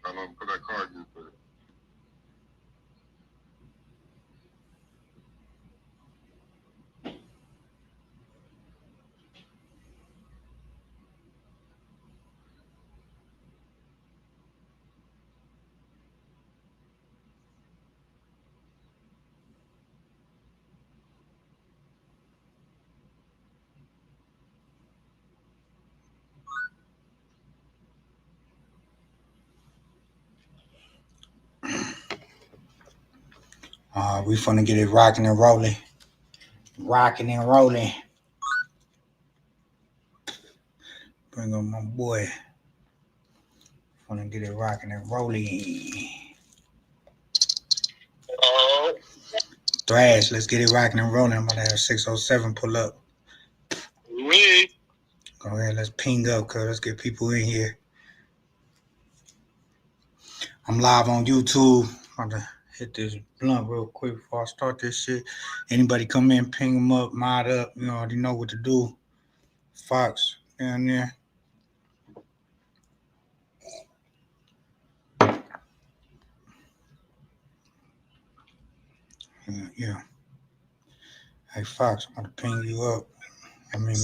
How long put that card in for it? We finna get it rocking and rolling. Rocking and rolling. Bring up my boy. Finna get it rocking and rolling. Thrash, let's get it rocking and rolling. I'm gonna have 607 pull up. Go ahead, let's ping up, cuz. Let's get people in here. I'm live on YouTube. I'm gonna hit this blunt real quick before I start this shit. Anybody come in, ping them up, mod up. You already know what to do. Fox down there. Yeah. Hey, Fox, I'm gonna ping you up.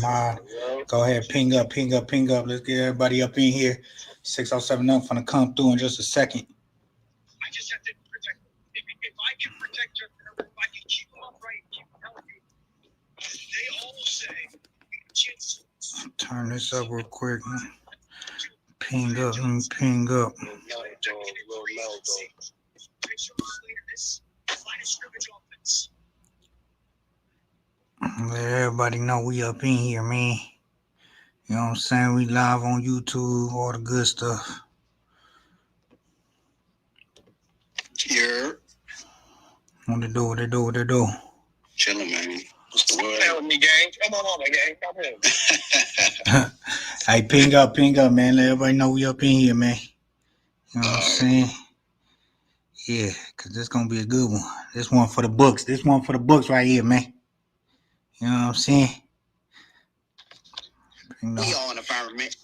Mod. Go ahead, ping up. Let's get everybody up in here. 607 up, gonna come through in just a second. I just have to protect them. If I can protect them, if I can keep them upright, keep them healthy, they all say we have a chance. Turn this up real quick. Ping up. Let everybody know we up in here, man. You know what I'm saying? We live on YouTube, all the good stuff. Yeah. What they do? Chilling, man. What's the word? With me, gang. Come on, my gang. Come in. Hey, ping up, man. Let everybody know we up in here, man. You know what I'm saying? Yeah, because this going to be a good one. This one for the books. Right here, man. You know what I'm saying? We on environment.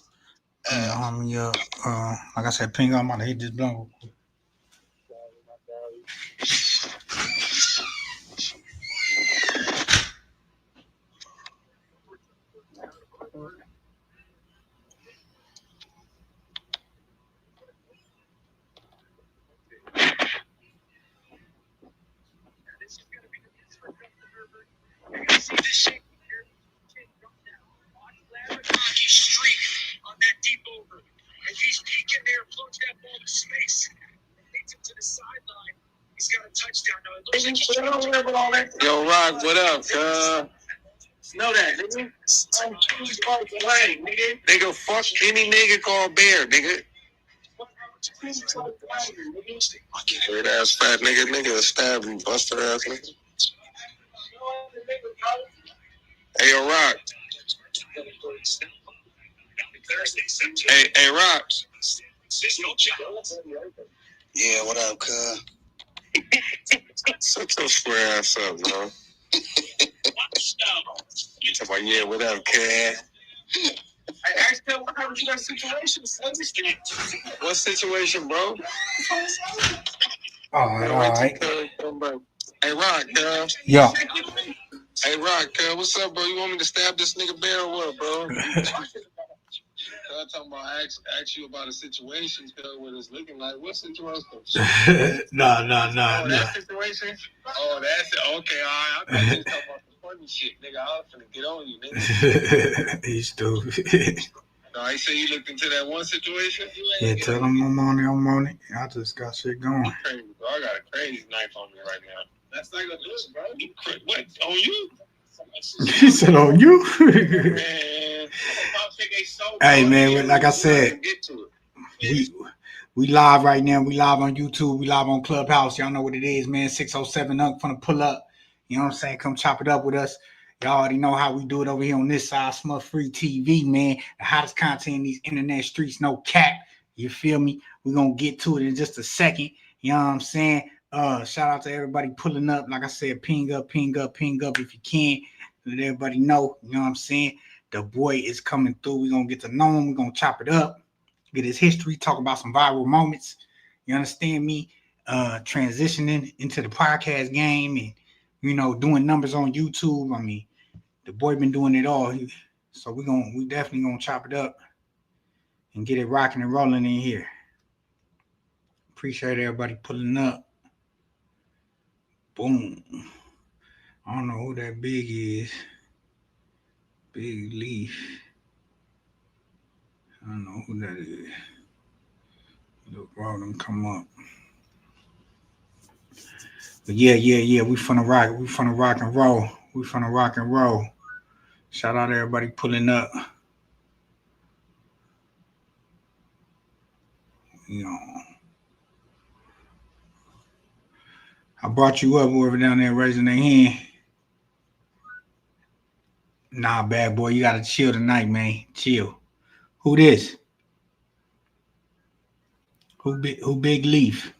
Like I said, ping up. I'm going to hit this blunt real quick. See this shape here? Streak on that deep over. If he's peeking there, floats that ball to space, and leads him to the sideline, he's got a touchdown. Now it looks like Yo, Rock, what up, know that, nigga. I'm too far away, nigga. Nigga, fuck any nigga called Bear, nigga. Weird ass fat nigga stab and bust her ass nigga. Hey, yo, Rock. Hey, Rock. Yeah, what up, cuz? Shut your square ass up, bro. Yeah, what up, cuz? I asked him what happened to that situation. What situation, bro? All right. Hey, Rock, cuz. Yeah. Hey, Rock, what's up, bro? You want me to stab this nigga Bear or what, bro? I'm talking about ask you about a situation, cuz, what it's looking like. What situation? No. That situation? Oh, that's it. Okay, all right. I thought you was talking about the funny shit, nigga. I was finna get on you, nigga. He's stupid. No, I say you looked into that one situation? Yeah, tell him I'm on it. I just got shit going. Crazy, bro. I got a crazy knife on me right now. That's not gonna do it, bro. What? On you? He said on you? Man. Hey, man, like I said, we live right now. We live on YouTube. We live on Clubhouse. Y'all know what it is, man. 607 up, finna pull up. You know what I'm saying? Come chop it up with us. Y'all already know how we do it over here on this side. SmutFree TV, man. The hottest content in these internet streets, no cap. You feel me? We're going to get to it in just a second. You know what I'm saying? Shout out to everybody pulling up. Like I said, ping up if you can. Let everybody know. You know what I'm saying? The boy is coming through. We're going to get to know him. We're going to chop it up. Get his history. Talk about some viral moments. You understand me? Transitioning into the podcast game and, you know, doing numbers on YouTube. I mean, the boy been doing it all. So we definitely gonna chop it up and get it rocking and rolling in here. Appreciate everybody pulling up. Boom. I don't know who that big is. Big Leaf. I don't know who that is. Look, all them come up. But yeah. We finna rock. We finna rock and roll. We finna rock and roll. Shout out to everybody pulling up. You know, I brought you up, whoever down there raising their hand. Nah, bad boy, you gotta chill tonight, man. Chill. Who this? Who Big Leaf?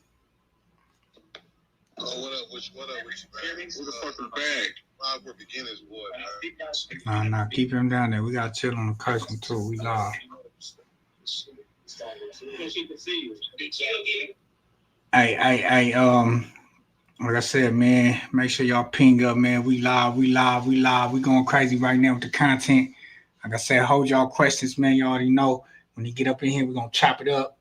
Oh, what up? What up? Who the fuck is bag? We're beginners, boy. Nah, keep him down there. We gotta chill on the cursing too. We live. Hey, like I said, man, make sure y'all ping up, man. We live. We going crazy right now with the content. Like I said, hold y'all questions, man. You already know. When you get up in here, we're gonna chop it up.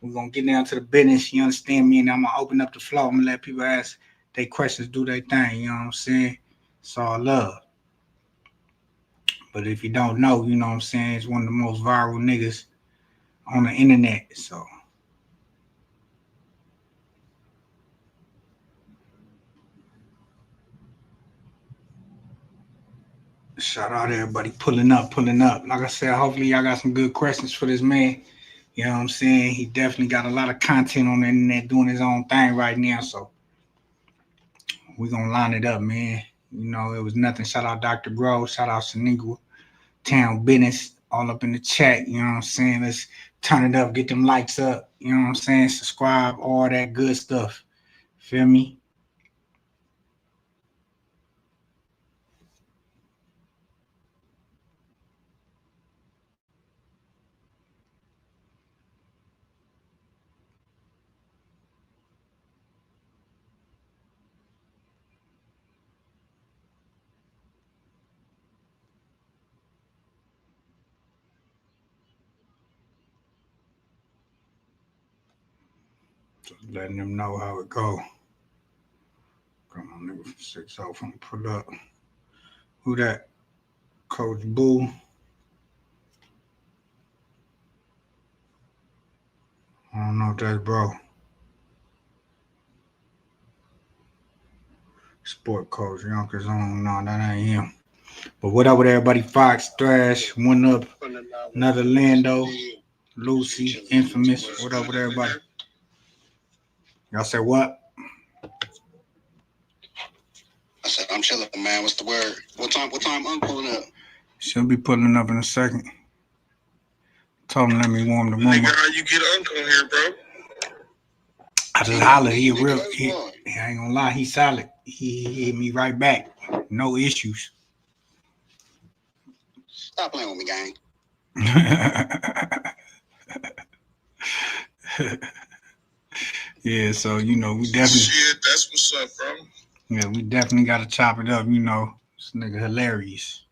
We're gonna get down to the business. You understand me? And I'm gonna open up the floor. I'm gonna let people ask their questions, do their thing. You know what I'm saying? It's all love. But if you don't know, you know what I'm saying? It's one of the most viral niggas on the internet. So shout out to everybody pulling up. Like I said, hopefully y'all got some good questions for this man. You know what I'm saying? He definitely got a lot of content on the internet doing his own thing right now. So we're going to line it up, man. You know, it was nothing. Shout out Dr. Grove. Shout out Sanigua. Town Business. All up in the chat. You know what I'm saying? Let's turn it up. Get them likes up. You know what I'm saying? Subscribe. All that good stuff. Feel me? Letting them know how it go. Come on, nigga, 6-0 from pull up. Who that? Coach Boo. I don't know if that's bro. Sport coach, Yonkers on. No, that ain't him. But what up with everybody? 4xtras, one up. Another Lando, Lucy, Infamous. What up with everybody? Y'all say what? I said, I'm chilling, man. What's the word? What time I'm pulling up? She'll be pulling up in a second. Told him let me warm the room Nigga, up. how you get Uncle on here, bro? I just hollered. He I ain't gonna lie. He solid. He hit me right back. No issues. Stop playing with me, gang. Yeah, so you know we definitely. Shit, that's what's up, bro. Yeah, we definitely got to chop it up. You know, this nigga hilarious.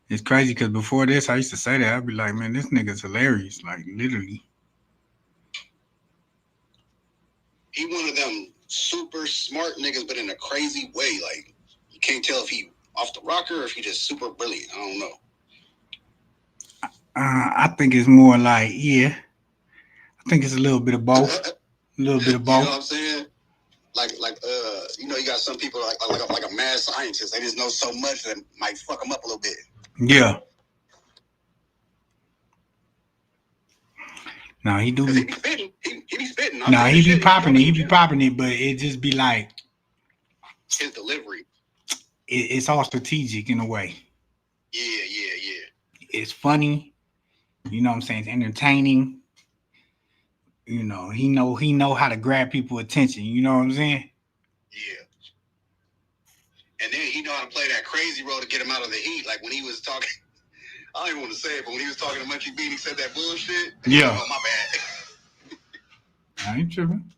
It's crazy because before this, I used to say that. I'd be like, man, this nigga's hilarious. Like literally. He one of them super smart niggas, but in a crazy way. Like you can't tell if he off the rocker or if he just super brilliant. I don't know. I think it's more like, yeah. I think it's a little bit of both. A little bit of both. You know what I'm saying? Like, you know, you got some people like a mad scientist. They just know so much that might fuck them up a little bit. Yeah. No, he do. He be spitting. He be spitting. No, he be popping it. He be popping it, but it just be like his delivery. It's all strategic in a way. Yeah. It's funny. You know what I'm saying? It's entertaining. You know, he know how to grab people's attention. You know what I'm saying? Yeah. And then he know how to play that crazy role to get him out of the heat. Like when he was talking, I don't even want to say it, but when he was talking to Munchie B, he said that bullshit. Yeah. Oh, my I ain't tripping.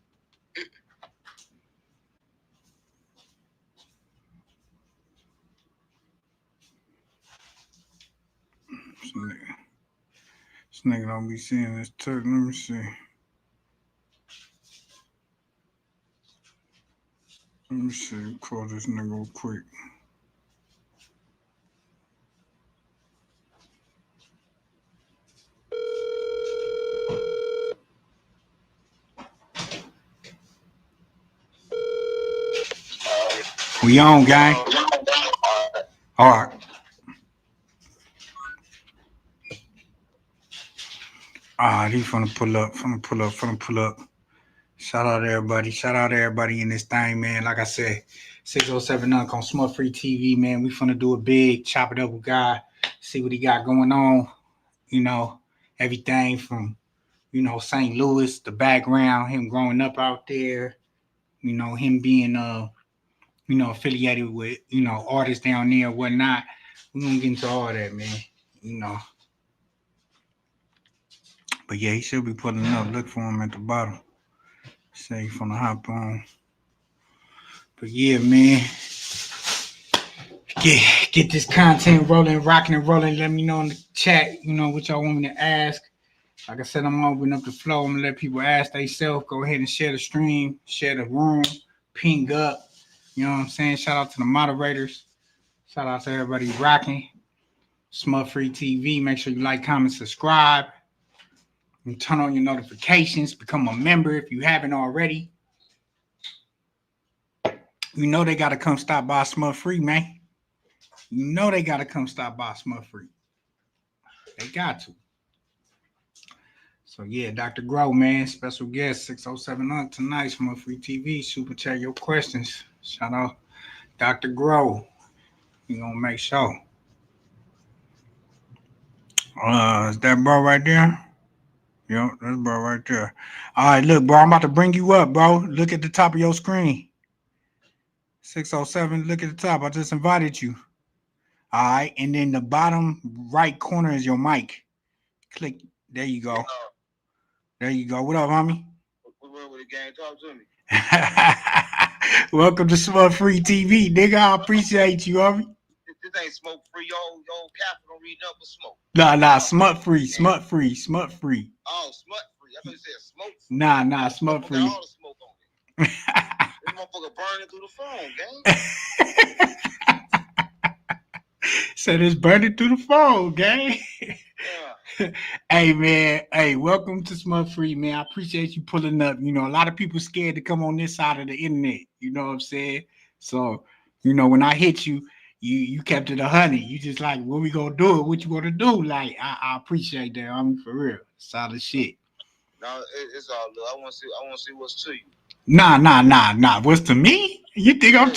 This nigga don't be seeing this tuck. Let me see. Let me see. Call this nigga real quick. We on, gang. All right. He finna pull up. Shout out to everybody in this thing, man. Like I said, 607 Unc on SmutFree TV, man. We finna do a big chop it up with God, see what he got going on. You know, everything from, St. Louis, the background, him growing up out there, him being affiliated with, artists down there and whatnot. We're gonna get into all that, man. But yeah, he should be putting up. Look for him at the bottom. Say he's gonna hop on. But yeah, man. Get this content rolling, rocking and rolling. Let me know in the chat, what y'all want me to ask. Like I said, I'm opening up the flow. I'm gonna let people ask themselves. Go ahead and share the stream, share the room, ping up. You know what I'm saying? Shout out to the moderators. Shout out to everybody rocking. SmutFree TV. Make sure you like, comment, subscribe. And turn on your notifications. Become a member if you haven't already. You know they gotta come stop by SmutFree, man. You know they gotta come stop by SmutFree. They got to. So yeah, Dr. Grow, man, special guest 607 Unc tonight, SmutFree TV. Super chat your questions. Shout out Dr. Grow. You gonna make sure. Is that bro right there? Yep, that's bro right there. All right, look, bro, I'm about to bring you up, bro. Look at the top of your screen. 607, look at the top. I just invited you. All right, and then the bottom right corner is your mic. Click. There you go. There you go. What up, homie? What's up with the gang? Talk to me. Welcome to SmutFree TV, nigga. I appreciate you, homie. This ain't smoke free. Your capital reading up with smoke. Nah, SmutFree. Oh, SmutFree. I thought you said smoke free. Nah, SmutFree. Got all the smoke on it. This motherfucker burning through the phone, gang. Said it's burning through the phone, gang. Yeah. Hey, man. Hey, welcome to SmutFree, man. I appreciate you pulling up. A lot of people scared to come on this side of the internet. You know what I'm saying? So, when I hit you, you kept it 100. You just like, what we gonna do? What you gonna do? Like, I appreciate that. I mean, for real, solid shit. No, it's all good. I want to see what's to you. Nah. What's to me? You think I'm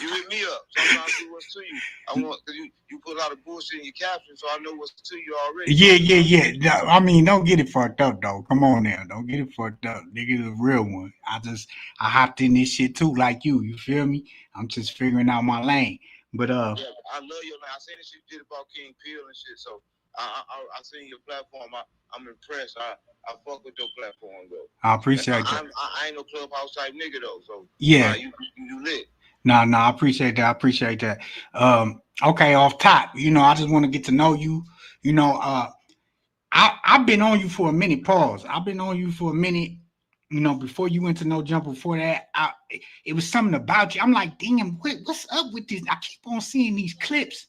You hit me up. So I'm trying to see what's to you. I want because you put a lot of bullshit in your caption, so I know what's to you already. Yeah. I mean, don't get it fucked up though. Come on now, don't get it fucked up. Nigga, the real one. I hopped in this shit too, like you. You feel me? I'm just figuring out my lane. But yeah, I love your lane. I seen this shit you did about King Peel and shit. So I seen your platform. I'm impressed. I fuck with your platform though. I appreciate that. I ain't no clubhouse type nigga though. So yeah, you lit. No, I appreciate that. Okay, off top, I just want to get to know you. I've been on you for a minute. Pause. I've been on you for a minute. Before you went to No Jump. Before that, it was something about you. I'm like, damn, what's up with this? I keep on seeing these clips,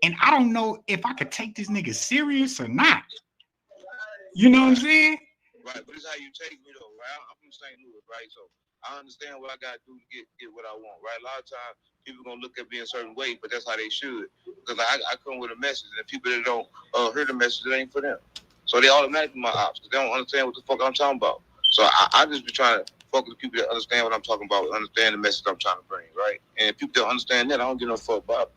and I don't know if I could take this nigga serious or not. You know what I'm saying? Right, but this is how you take me though, right? I'm from St. Louis, right? So I understand what I gotta do to get what I want, right? A lot of times people gonna look at me a certain way, but that's how they should. Because I come with a message, and people that don't hear the message, it ain't for them. So they automatically my ops, because they don't understand what the fuck I'm talking about. So I just be trying to fuck with people that understand what I'm talking about, understand the message I'm trying to bring, right? And if people don't understand that, I don't give no fuck about it.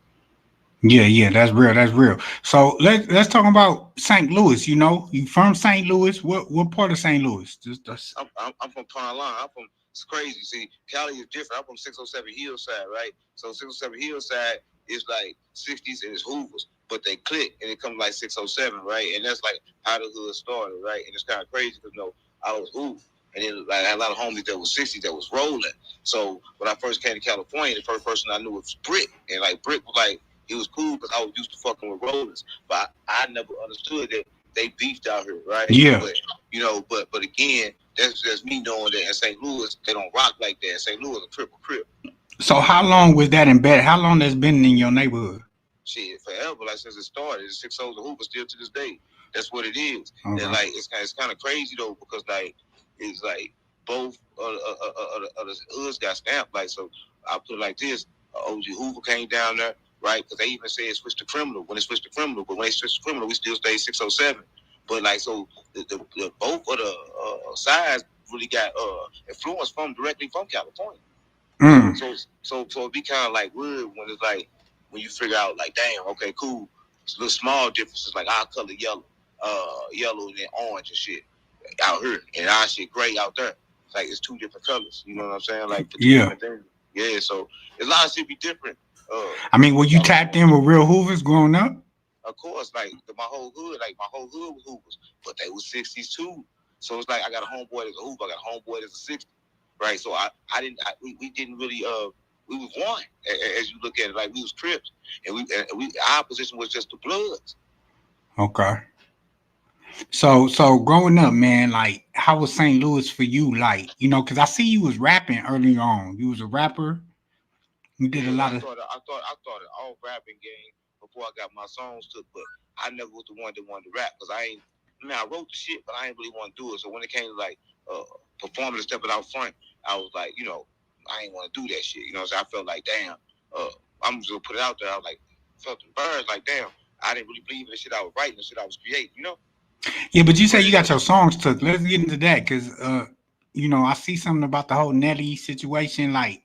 Yeah, that's real. So let's talk about St. Louis. You from St. Louis? What part of St. Louis? I'm from Pine Line. I'm from. It's crazy. See, Cali is different. I'm from 607 Hillside, right? So 607 Hillside is like 60s and it's Hoovers, but they click and it comes like 607, right? And that's like how the hood started, right? And it's kind of crazy because I was Hoover. And then like, I had a lot of homies that was 60s that was rolling. So when I first came to California, the first person I knew was Brick. And like Brick was like, he was cool because I was used to fucking with rollers. But I never understood that they beefed out here, right? Yeah. But, you know, but again, that's me knowing that in St. Louis, they don't rock like that. In St. Louis, a triple crib. So how long was that embedded? How long that's been in your neighborhood? Shit, forever. Like since it started, it's 6 O's of Hoover still to this day. That's what it is. Okay. And like it's kind of crazy though because like it's like both the hoods got stamped. Like so, I put it like this: OG Hoover came down there, right? Because they even said switch to criminal when they switched to criminal, but when they switched to criminal, we still stayed 607. But like so, the both of the sides really got influence directly from California. So it be kind of like weird when it's like when you figure out like damn, okay, cool. It's little small differences like our color yellow and then orange and shit out here, and our shit gray out there. It's like it's two different colors. You know what I'm saying? Like yeah. Yeah. So a lot of shit be different. I mean, were you tapped in with real Hoovers growing up? Of course, like my whole hood was Hoovers, but they was 60s too. So it's like I got a homeboy that's a Hoover, I got a homeboy that's a 60, right? So we didn't really we was one as you look at it, like we was Crips, and we our position was just the Bloods. Okay. So growing up, man, like how was St. Louis for you? Like, you know, because I see you was rapping early on. You was a rapper. You did a lot of. I started all rapping game before I got my songs took, but I never was the one that wanted to rap because I wrote the shit, but I ain't really want to do it. So when it came to like performing and stepping out front, I was like, you know, I ain't want to do that shit. You know, so I felt like, damn, I'm just gonna put it out there. I was like, felt the birds, like, damn, I didn't really believe in the shit I was writing, the shit I was creating, you know? Yeah, but you say you got your songs took. Let's get into that because, you know, I see something about the whole Nelly situation. Like,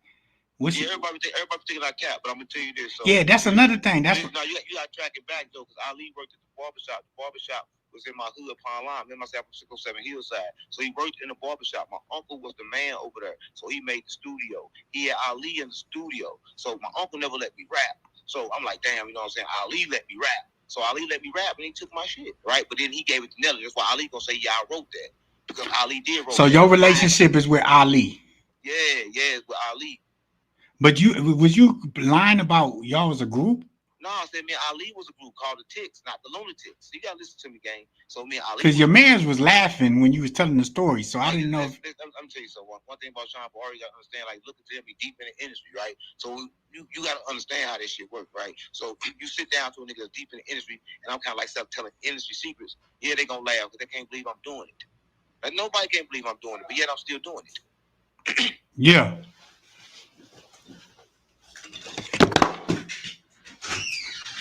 everybody thinking I cap, but I'm gonna tell you this. So, yeah, that's another thing. That's you got to track it back though, because Ali worked at the barbershop. The barbershop was in my hood, Pine Line. Then myself from 607 Hillside. So he worked in the barbershop. My uncle was the man over there, so he made the studio. He had Ali in the studio. So my uncle never let me rap. So I'm like, damn, you know what I'm saying? Ali let me rap. So Ali let me rap, and he took my shit, right? But then he gave it to Nelly. That's why Ali gonna say, yeah, I wrote that because Ali did wrote. So that. Your relationship is with Ali. Yeah, it's with Ali. But was you lying about y'all was a group? No, I said me and Ali was a group called the Ticks, not the Lunatics. You gotta listen to me, gang. So me and Ali. Because your mans was laughing when you was telling the story, so I didn't know. Let me tell you something. One thing about Sean Paul, you gotta understand, like looking to him, be deep in the industry, right? So you gotta understand how this shit works, right? So you sit down to a nigga that's deep in the industry, and I'm kind of like telling industry secrets. Yeah, they gonna laugh because they can't believe I'm doing it. Like nobody can't believe I'm doing it, but yet I'm still doing it. Yeah.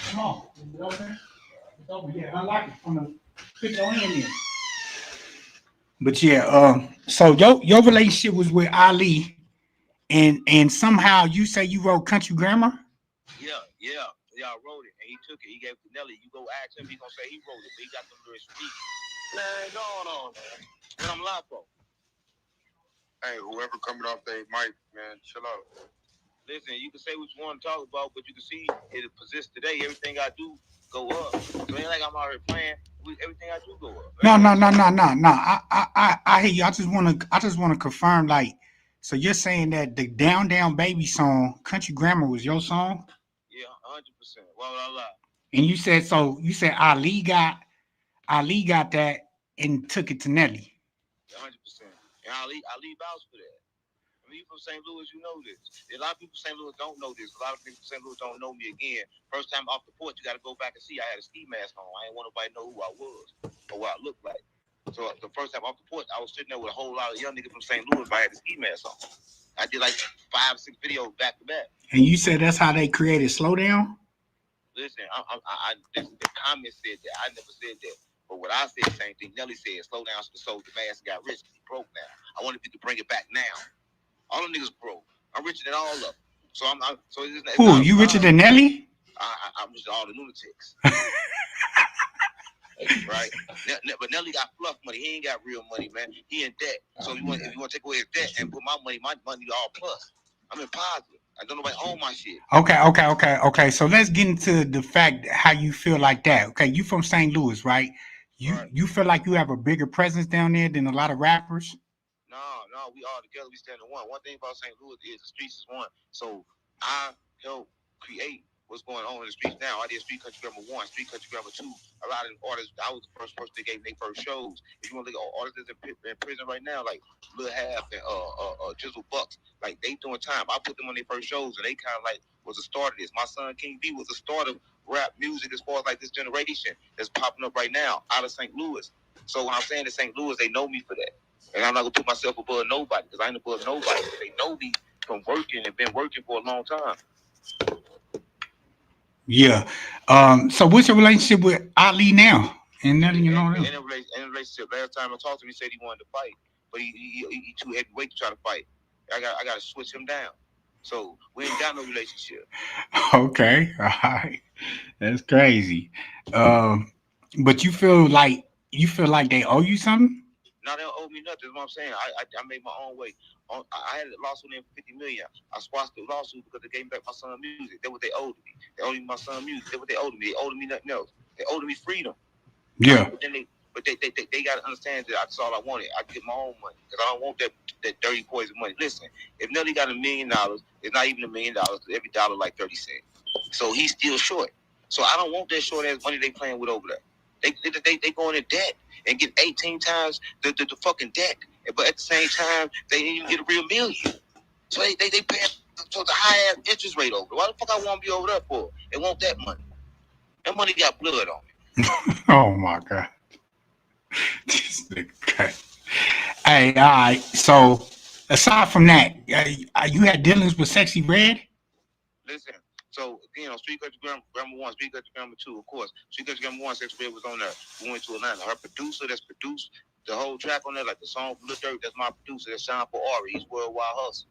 Come on. It's over. Yeah, I like it. I'm gonna put your hand in. But yeah, so your relationship was with Ali, and somehow you say you wrote Country Grammar? Yeah, I wrote it, and he took it. He gave it to Nelly. You go ask him, he gonna say he wrote it, but he got them lyrics from me. Man, going on, man. What I'm live for? Hey, whoever coming off their mic, man, chill out. Listen, you can say what you want to talk about, but you can see it persists today. Everything I do go up. So it ain't like I'm out here playing. Everything I do go up. No. I hear you. I just want to confirm. Like, so you're saying that the Down Down Baby song, Country Grammar, was your song? Yeah, 100%. Why would I lie? And you said Ali got that and took it to Nelly. 100%. And Ali vouched for that. I mean, you from St. Louis, you know this. A lot of people from St. Louis don't know this. A lot of people from St. Louis don't know me again. First time off the porch, you got to go back and see. I had a ski mask on. I didn't want nobody to know who I was or what I looked like. So the first time off the porch, I was sitting there with a whole lot of young niggas from St. Louis, but I had a ski mask on. I did like 5 or 6 videos back to back. And you said that's how they created Slow Down? Listen, the comments said that. I never said that. But what I said, the same thing Nelly said, slow down so the soul the mask got rich. He broke now. I wanted people to bring it back now. All them niggas broke. I'm richer than all of them. So who? You richer than Nelly? I'm richer than all the lunatics. Right? But Nelly got fluff money. He ain't got real money, man. He in debt. So if you want to take away his debt and put my money all plus. I'm in positive. I don't nobody own my shit. Okay. So let's get into the fact how you feel like that. Okay, you from St. Louis, right? You feel like you have a bigger presence down there than a lot of rappers? Nah, no, we all together, we stand in one. One thing about St. Louis is the streets is one. So I help create what's going on in the streets now. I did Street Country Grammar 1, Street Country Grammar 2. A lot of artists, I was the first person that gave them their first shows. If you want to look at artists in prison right now, like Lil Half and Jizzle Bucks, like they doing time. I put them on their first shows, and they kind of like was the start of this. My son King B was the start of rap music as far as like this generation that's popping up right now out of St. Louis. So when I'm saying in St. Louis, they know me for that. And I'm not going to put myself above nobody because I ain't above nobody. They know me from working and been working for a long time. Yeah. So what's your relationship with Ali now? And Nelly, you know, in a relationship, last time I talked to him, he said he wanted to fight, but he too heavyweight to try to fight. I got to switch him down. So we ain't got no relationship. Okay. All right. That's crazy. But you feel like they owe you something? No, they don't owe me nothing. That's what I'm saying. I made my own way. I had a lawsuit in $50 million. I squashed the lawsuit because they gave me back my son's music. That's what they owed me. They owed me my son's music. That's what they owed me. They owed me nothing else. They owed me freedom. Yeah. But they got to understand that that's all I wanted. I get my own money because I don't want that dirty poison money. Listen, if Nelly got $1 million, it's not even $1 million. Every dollar like 30 cents. So he's still short. So I don't want that short ass money they playing with over there. They going in debt and get 18 times the fucking debt, but at the same time they didn't even get a real million. So they pay for the high ass interest rate over. Why the fuck I want to be over there for? They want that money. That money got blood on it. Oh my god. This nigga. Hey, all right. So aside from that, you had dealings with Sexy Red? Listen. So, Street Country Grammar 1, Street Country Grammar 2, of course. Street Country Grammar 1, Sexy Red was on there. We went to Atlanta. Her producer that's produced the whole track on there, like the song Lil Dirt, that's my producer. That's Sean for Ari. He's Worldwide Hustle.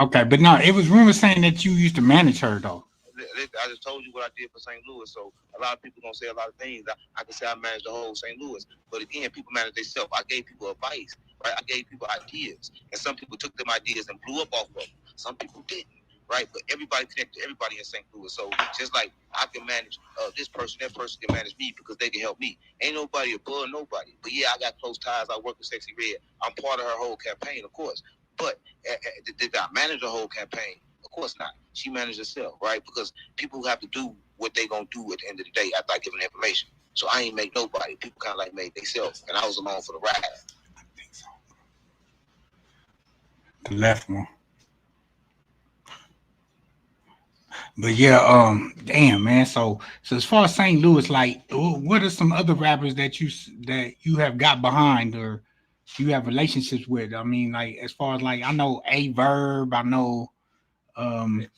Okay, but no, it was rumors saying that you used to manage her, though. I just told you what I did for St. Louis, so a lot of people gonna say a lot of things. I can say I managed the whole St. Louis, but again, people manage themselves. I gave people advice, right? I gave people ideas, and some people took them ideas and blew up off of them. Some people didn't. Right, but everybody connected to everybody in St. Louis. So just like I can manage this person, that person can manage me because they can help me. Ain't nobody above nobody. But yeah, I got close ties. I work with Sexy Red. I'm part of her whole campaign, of course. But did I manage the whole campaign? Of course not. She managed herself, right? Because people have to do what they gonna do at the end of the day after I give them the information. So I ain't make nobody. People kind of like made themselves, and I was along for the ride. I think so. The left one. But yeah, damn man. So as far as St. Louis, like, what are some other rappers that you have got behind or you have relationships with? I mean, like as far as like I know A-Verb, I know. Man,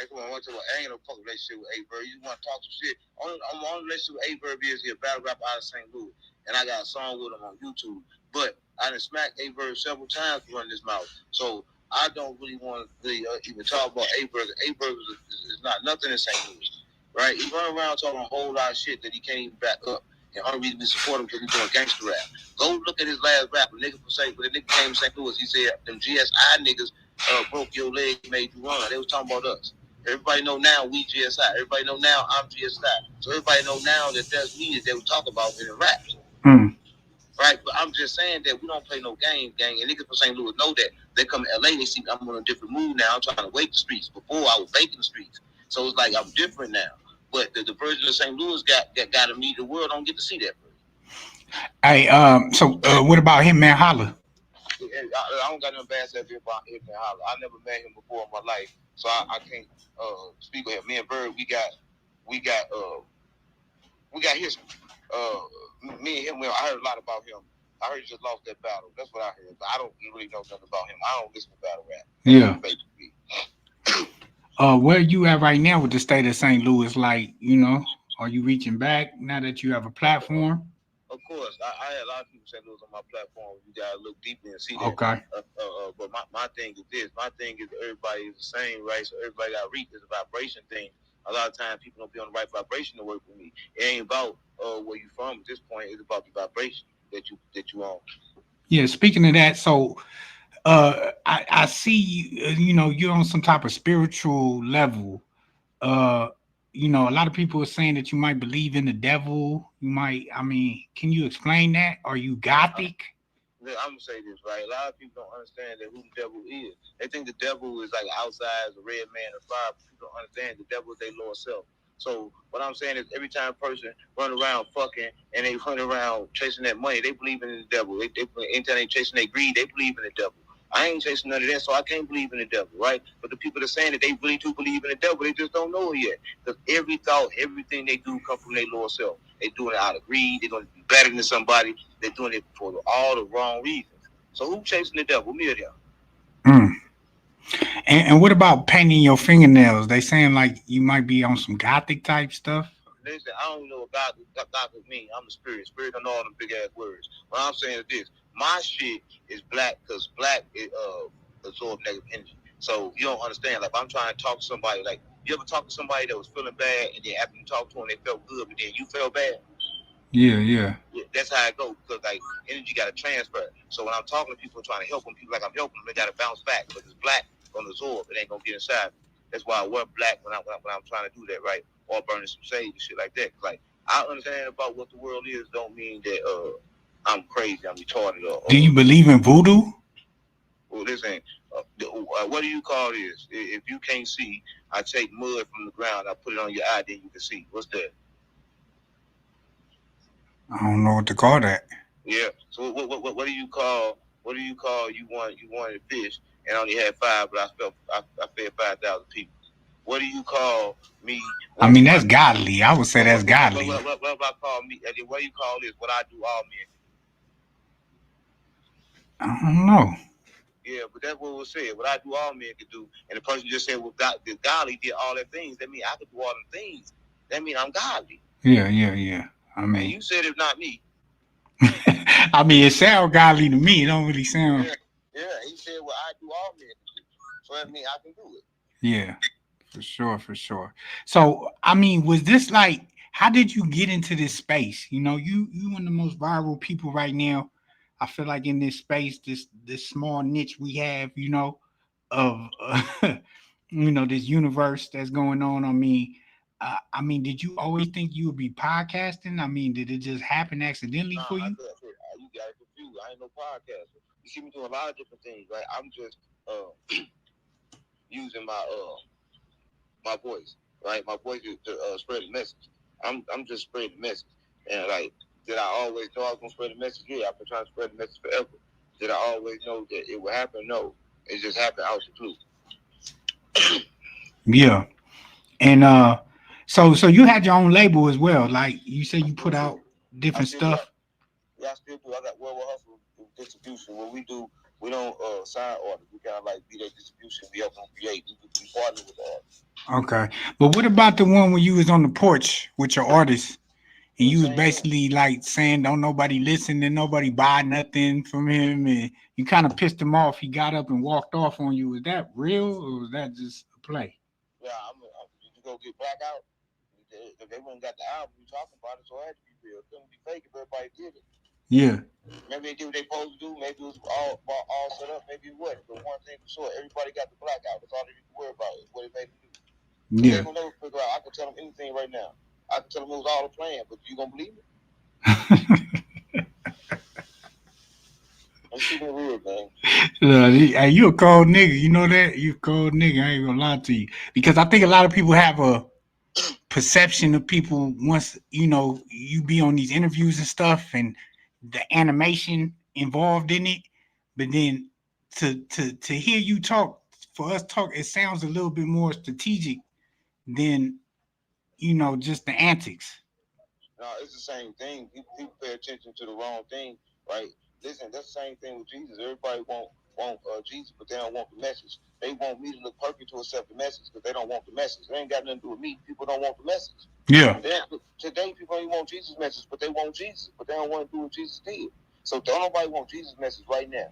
come on, I ain't no fucking relationship with A-Verb. You want to talk some shit? I'm on relationship with A-Verb is he a battle rapper out of St. Louis, and I got a song with him on YouTube. But I done smacked A-Verb several times for running his mouth. So I don't really want to even talk about A-Verb. A-Verb is not nothing in St. Louis, right? He run around talking a whole lot of shit that he can't even back up. And only reason we support him because he's doing gangster rap. Go look at his last rap. When the nigga came to St. Louis, he said, them GSI niggas broke your leg, made you run. They was talking about us. Everybody know now we GSI. Everybody know now I'm GSI. So everybody know now that that's me that they would talk about in the raps. Right? But I'm just saying that we don't play no game, gang. And niggas from St. Louis know that. They come to LA, they see I'm on a different mood now. I'm trying to wake the streets. Before I was baking the streets. So it's like I'm different now. But the version of St. Louis got to meet the world don't get to see that version. Hey, so what about him, man? Holla. I don't got no bad stuff about him and Holla. I never met him before in my life, so I can't speak with him. Me and Bird, we got history. Me and him, I heard a lot about him. I heard he just lost that battle. That's what I heard. But I don't really know nothing about him. I don't listen to battle rap. Yeah. Where you at right now with the state of St. Louis? Like, are you reaching back now that you have a platform? Of course, I had a lot of people say those on my platform. You gotta look deeply and see that. Okay. But my thing is this. My thing is everybody is the same, right? So everybody got to reach this vibration thing. A lot of times people don't be on the right vibration to work with me. It ain't about where you from at this point. It's about the vibration that you on. Yeah. Speaking of that, so I see you're on some type of spiritual level. A lot of people are saying that you might believe in the devil. Can you explain that? Are you Gothic? I'm gonna say this, right? A lot of people don't understand that who the devil is. They think the devil is like outside as a red man or fire, but people don't understand the devil is their lower self. So what I'm saying is every time a person run around fucking and they run around chasing that money, they believe in the devil. Anytime they chasing their greed, they believe in the devil. I ain't chasing none of that, so I can't believe in the devil, right? But the people that are saying that they really do believe in the devil, they just don't know it yet. Because every thought, everything they do come from their lower self. They doing it out of greed. They're going to be better than somebody. They're doing it for all the wrong reasons. So who chasing the devil? Me or them? Mm. And what about painting your fingernails? They saying like you might be on some gothic type stuff. Listen, I don't know what God means. I'm the spirit. Spirit don't know all them big ass words. What I'm saying is this: my shit is black because black absorb negative energy. So you don't understand. Like I'm trying to talk to somebody. Like you ever talk to somebody that was feeling bad, and then after you talk to them, they felt good, but then you felt bad. Yeah. That's how it goes because like energy got to transfer. So when I'm talking to people trying to help them, people like I'm helping them, they got to bounce back. But it's black gonna absorb. It ain't gonna get inside. That's why I wear black when I'm trying to do that, right? Or burning some sage and shit like that. Like I understand about what the world is, don't mean that I'm crazy, I'm retarded. Do you believe in voodoo? Well, listen, what do you call this? If you can't see, I take mud from the ground, I put it on your eye, then you can see. What's that? I don't know what to call that. Yeah. So what do you call? What do you call? You wanted fish and only had 5, but I fed 5,000 people. What do you call me? I mean, that's godly. I would say that's godly. What I call me? What do you call this? What I do all men? I don't know. Yeah, but that's what was said. What I do all men can do. And the person just said, well, godly did all that things. That means I could do all them things. That means I'm godly. Yeah. I mean, and you said it's not me. I mean, it sounds godly to me. It don't really sound. Yeah. He said, well, I do all men can do. So that means I can do it. Yeah, for sure. So, I mean, was this like, how did you get into this space? You know, you one of the most viral people right now. I feel like in this space, this small niche we have, you know, of this universe that's going on. I mean, did you always think you would be podcasting? I mean, did it just happen accidentally for you? You got it confused. I ain't no podcaster. You see me doing a lot of different things, right? I'm just using my voice, right? My voice is to spread the message. I'm just spreading the message. And like, did I always know I was gonna spread the message? Yeah, I've been trying to spread the message forever. Did I always know that it would happen? No, it just happened out the blue. Yeah, and so you had your own label as well. Like you said, you put out different stuff. Yeah, I still do. I got World Hustle distribution. What we do, we don't sign orders. We kind of like be that distribution. We help them create. We partner with artists. Okay, but what about the one when you was on the porch with your artist? And you was basically like saying, don't nobody listen and nobody buy nothing from him. And you kind of pissed him off. He got up and walked off on you. Was that real or was that just a play? Yeah, did you go get Blackout? They wouldn't got the album you talking about it, so it had to be real. It couldn't be fake if everybody did it. Yeah. Maybe they did what they supposed to do. Maybe it was all set up. Maybe it wasn't. But one thing for sure, everybody got the Blackout. That's all they need to worry about is what it made them do. Yeah. They will never figure out. I can tell them anything right now. I can tell them it was all a plan, but you gonna believe it? I'm keeping it real, man. Hey, you a cold nigga. You know that? You a cold nigga. I ain't gonna lie to you. Because I think a lot of people have a perception of people once, you be on these interviews and stuff and the animation involved in it. But then to hear you talk, for us talk, it sounds a little bit more strategic than just the antics. No, it's the same thing. People pay attention to the wrong thing, right? Listen, that's the same thing with Jesus. Everybody want Jesus, but they don't want the message. They want me to look perfect to accept the message, because they don't want the message. They ain't got nothing to do with me. People don't want the message. Yeah. Today, people only want Jesus' message, but they want Jesus, but they don't want to do what Jesus did. So don't nobody want Jesus' message right now,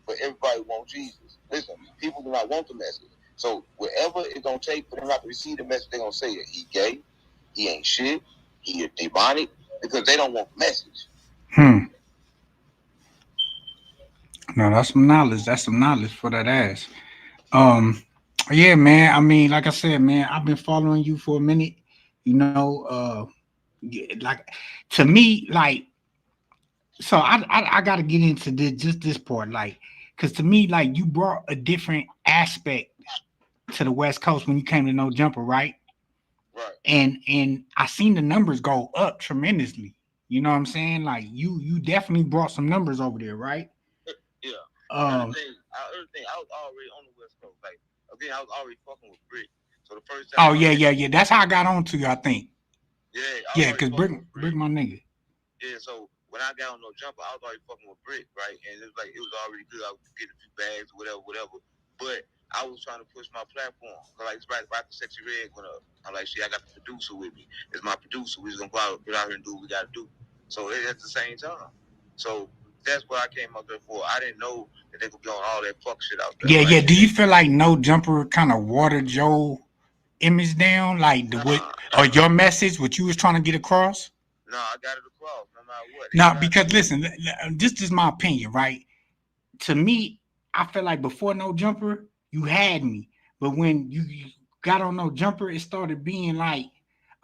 but everybody want Jesus. Listen, people do not want the message. So whatever it's gonna take for them not to receive the message, they're gonna say it. He gay, he ain't shit, he is demonic, because they don't want the message. No, that's some knowledge. That's some knowledge for that ass. Yeah, man. I mean, like I said, man, I've been following you for a minute. Like to me, like So I got to get into this part, like, because to me, like, you brought a different aspect to the West Coast when you came to No Jumper, right? Right. And I seen the numbers go up tremendously. You know what I'm saying? Like you definitely brought some numbers over there, right? Yeah. Um. Other thing, I was already on the West Coast. Like again, I was already fucking with Brick. So the first Oh time yeah. That's how I got on to you, I think. yeah, I was Yeah, already cause fucking Brick with Brick. my nigga. Yeah, so when I got on No Jumper, I was already fucking with Brick, right? And it was like it was already good. I was getting a few bags or whatever. But I was trying to push my platform. Cause like it's right after Sexy Red went up. I'm like, shit, I got the producer with me. It's my producer. We just gonna get out here and do what we gotta do. So at the same time. So that's what I came out there for. I didn't know that they could be on all that fuck shit out there. Yeah, Right? yeah. Do you feel like No Jumper kind of watered your image down, like the what or your message, what you was trying to get across? No, I got it across no matter what. Now, because listen, this is my opinion, right? To me, I feel like before No Jumper, you had me, but when you got on No Jumper, it started being like,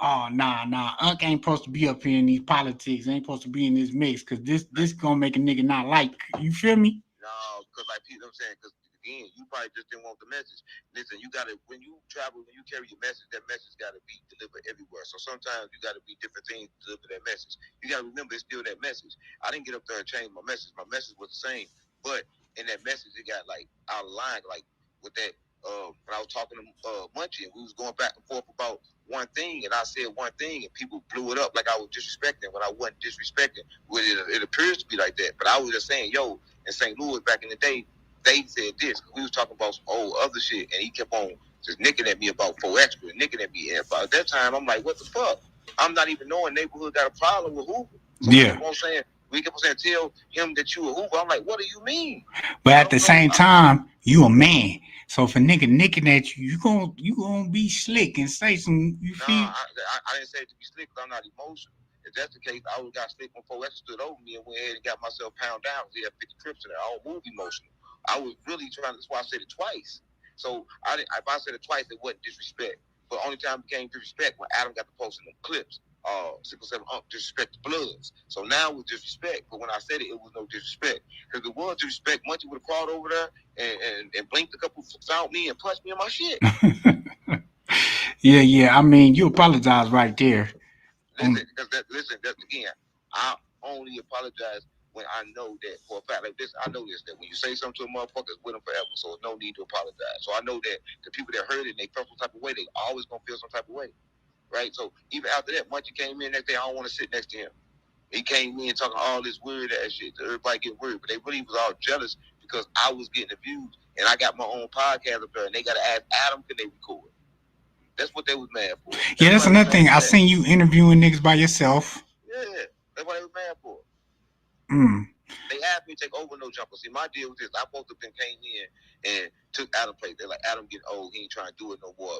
oh nah, Unc ain't supposed to be up here in these politics, ain't supposed to be in this mix, cause this gonna make a nigga not like. You feel me? No, because like people, I'm saying, because again, you probably just didn't want the message. Listen, you gotta when you travel, when you carry your message, that message gotta be delivered everywhere. So sometimes you gotta be different things to deliver that message. You gotta remember it's still that message. I didn't get up there and change my message. My message was the same, but in that message, it got like out of line, like with that. When I was talking to Munchie, and we was going back and forth about one thing, and I said one thing, and people blew it up like I was disrespecting when I wasn't disrespecting. Well, it appears to be like that, but I was just saying, yo, in St. Louis back in the day, they said this. We was talking about some old other shit, and he kept on just nicking at me about 4xtras, nicking at me. And about that time, I'm like, what the fuck? I'm not even knowing neighborhood got a problem with Hoover. So Yeah. we kept on saying, tell him that you a Hoover. I'm like, what do you mean? But at the same time, you a man. So if a nigga nicking at you, you gonna be slick and say some. You feel? I didn't say it to be slick because I'm not emotional. If that's the case, I would have got slick when 4xtras stood over me and went ahead and got myself pound down because he had 50 trips in there. I don't move emotional. I was really trying. That's why I said it twice. So if I said it twice, it wasn't disrespect. But only time it became disrespect when Adam got to posting them clips. 607 disrespect the Bloods. So now it was disrespect. But when I said it, it was no disrespect. Because if it was disrespect, Munchie would have crawled over there and blinked a couple, found me and punched me in my shit. Yeah. I mean, you apologize right there. Listen, that's again, I only apologize when I know that for a fact like this. I know this that when you say something to a motherfucker, it's with them forever. So there's no need to apologize. So I know that the people that heard it and they felt some type of way, they always gonna feel some type of way, right? So even after that, Munchie came in next day, I don't want to sit next to him. He came in talking all this weird ass shit. Everybody get weird, but they really was all jealous because I was getting the views and I got my own podcast up there, and they gotta ask Adam, can they record? That's what they was mad for. Yeah, that's another thing. I seen you interviewing niggas by yourself. Yeah, that's what they was mad for. They asked me to take over No Jumper. See, my deal was this. I supposed to have been came in and took Adam place. They're like, Adam getting old. He ain't trying to do it no more.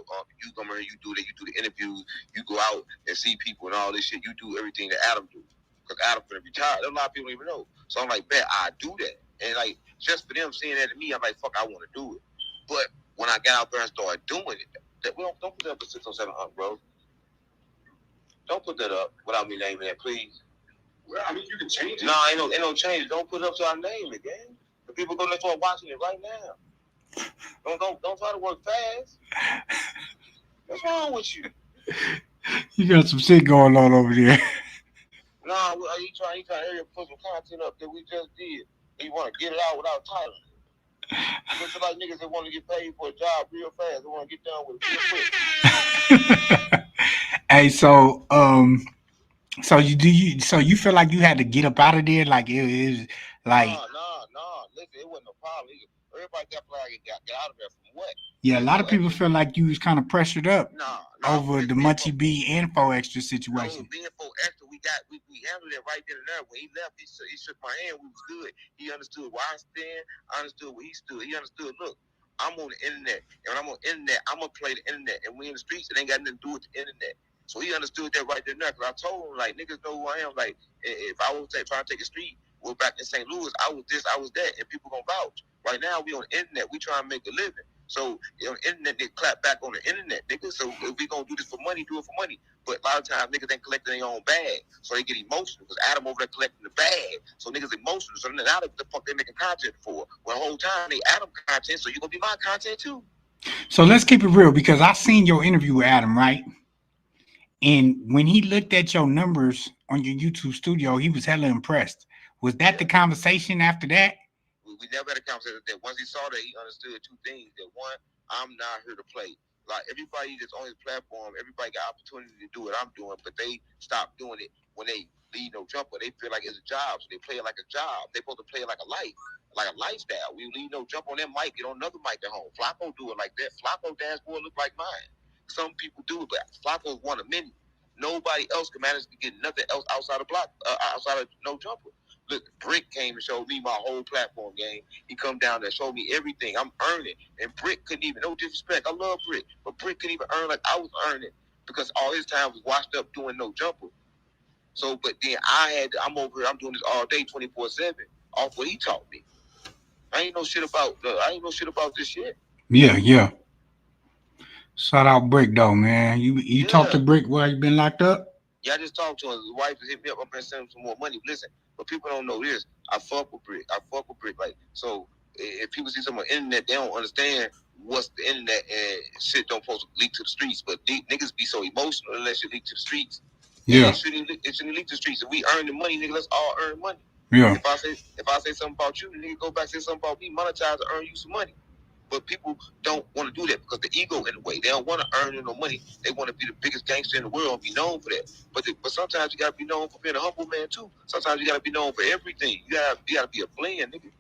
You come here, you do that. You do the interviews. You go out and see people and all this shit. You do everything that Adam do. Because Adam finna retire. A lot of people don't even know. So I'm like, bet I do that. And like, just for them seeing that to me, I'm like, fuck, I want to do it. But when I got out there and started doing it, don't put that up to 607 bro. Don't put that up without me naming that, please. Well, I mean, you can change it. No, ain't no change. Don't put it up to our name again. The people gonna start watching it right now. Don't try to work fast. What's wrong with you? You got some shit going on over there. Nah, he trying to put some content up that we just did. He want to get it out without titling. Looks like niggas that want to get paid for a job real fast. They want to get done with it real quick. Hey, so you feel like you had to get up out of there? Like it was like No. Listen, it wasn't a problem. Everybody got out of there from what? Yeah, a lot of people feel like you was kind of pressured up over the Munchie B and 4xtras situation. No, being 4xtras, we handled it right then and there. When he left, he shook my hand. We was good. He understood where I stand. I understood where he stood. He understood. Look, I'm on the internet, and when I'm on the internet, I'm gonna play the internet. And we in the streets, it ain't got nothing to do with the internet. So he understood that right there and there. Cause I told him, like, niggas know who I am. Like, if I was trying to take a street, well, back in St. Louis, I was this, I was that, and people gonna vouch. Right now, we on the internet. We trying to make a living. So, on the internet, they clap back on the internet, nigga. So, if we gonna do this for money, do it for money. But a lot of times niggas ain't collecting their own bag, so they get emotional because Adam over there collecting the bag, so niggas emotional. So then now what the fuck they making content for? Well, the whole time they Adam content, so you gonna be my content too. So let's keep it real because I seen your interview with Adam, right? And when he looked at your numbers on your YouTube studio, he was hella impressed. Was that the conversation after that? We never had a conversation that once he saw that, he understood two things. That one, I'm not here to play. Like everybody that's on his platform, everybody got opportunity to do what I'm doing, but they stop doing it when they lead no jumper. They feel like it's a job, so they play it like a job. They supposed to play it like a life, like a lifestyle. We lead no jump on that mic, get on another mic at home. Flacco do it like that. Flacco dashboard look like mine. Some people do it, but Flacco's one of many. Nobody else can manage to get nothing else outside of outside of no jumper. Look, Brick came and showed me my whole platform game. He come down there, showed me everything. I'm earning. And Brick couldn't even, no disrespect, I love Brick, but Brick couldn't even earn like I was earning because all his time was washed up doing no jumper. So, but then I'm over here, I'm doing this all day, 24/7, off what he taught me. I ain't know shit about this shit. Yeah. Shout out Brick though, man. You talked to Brick while you been locked up? Yeah, I just talked to him. His wife hit me up. I'm gonna send him some more money. Listen, but people don't know this. I fuck with Brick. Like, so if people see something on the internet, they don't understand what's the internet and shit don't supposed to leak to the streets. But niggas be so emotional unless you leak to the streets. Yeah. It shouldn't leak to the streets. If we earn the money, nigga, let's all earn money. Yeah. If I say something about you, the nigga go back and say something about me, monetize to earn you some money. But people don't want to do that because the ego in the way. They don't want to earn no money. They want to be the biggest gangster in the world and be known for that. But sometimes you gotta be known for being a humble man too. Sometimes you gotta be known for everything. You gotta be a blend, nigga.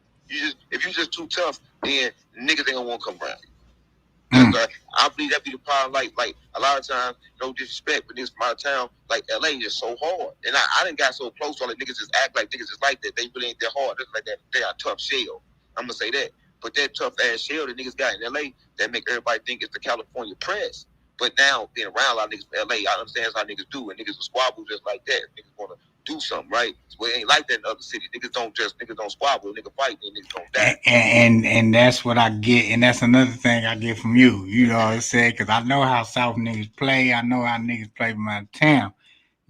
If you just too tough, then niggas ain't gonna want to come around you. I believe that be the problem. Like a lot of times, no disrespect, but this my town, like LA is so hard. And I done got so close to all the niggas just act like niggas is like that. They really ain't that hard. Just like that. They are tough shell. I'm gonna say that. But that tough ass shell that niggas got in LA that make everybody think it's the California press. But now being around a lot of niggas in LA, I understand how niggas do, and niggas will squabble just like that. Niggas wanna do something, right? So it ain't like that in other cities. Niggas don't squabble, niggas fight, and niggas don't die. And that's what I get, and that's another thing I get from you. You know what I'm saying? Because I know how South niggas play. I know how niggas play from my town.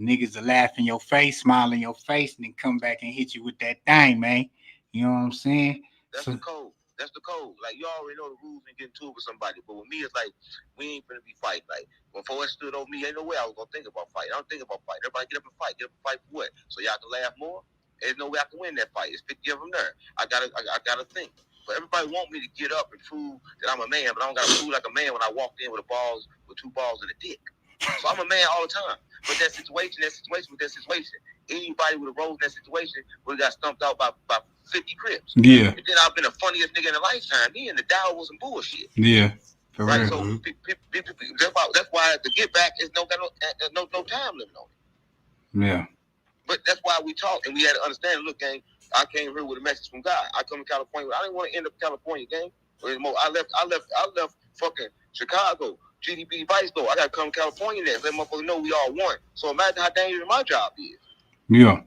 Niggas will laugh in your face, smile in your face, and then come back and hit you with that thing, man. You know what I'm saying? That's the code. That's the code. Like, you already know the rules and get into it with somebody. But with me, it's like, we ain't gonna be fighting. Like, when 4x stood over me, ain't no way I was gonna think about fighting. I don't think about fighting. Everybody get up and fight. Get up and fight for what? So y'all can laugh more? There's no way I can win that fight. It's 50 of them there. I gotta think. But everybody want me to get up and prove that I'm a man, but I don't gotta prove like a man when I walked in with two balls and a dick. So I'm a man all the time. But that situation, anybody would have rose in that situation would have got stumped out by 50 Crips. Yeah. And then I've been the funniest nigga in a lifetime. Me and the Dow was some bullshit. Yeah. For right. real. So that's why the get back is no time limit on it. Yeah. But that's why we talk, and we had to understand. Look, gang, I came here with a message from God. I come to California. I didn't want to end up in California, gang. I left fucking Chicago. GDP Vice though. I gotta come to California next. Let motherfuckers know we all one. So imagine how dangerous my job is. Yeah.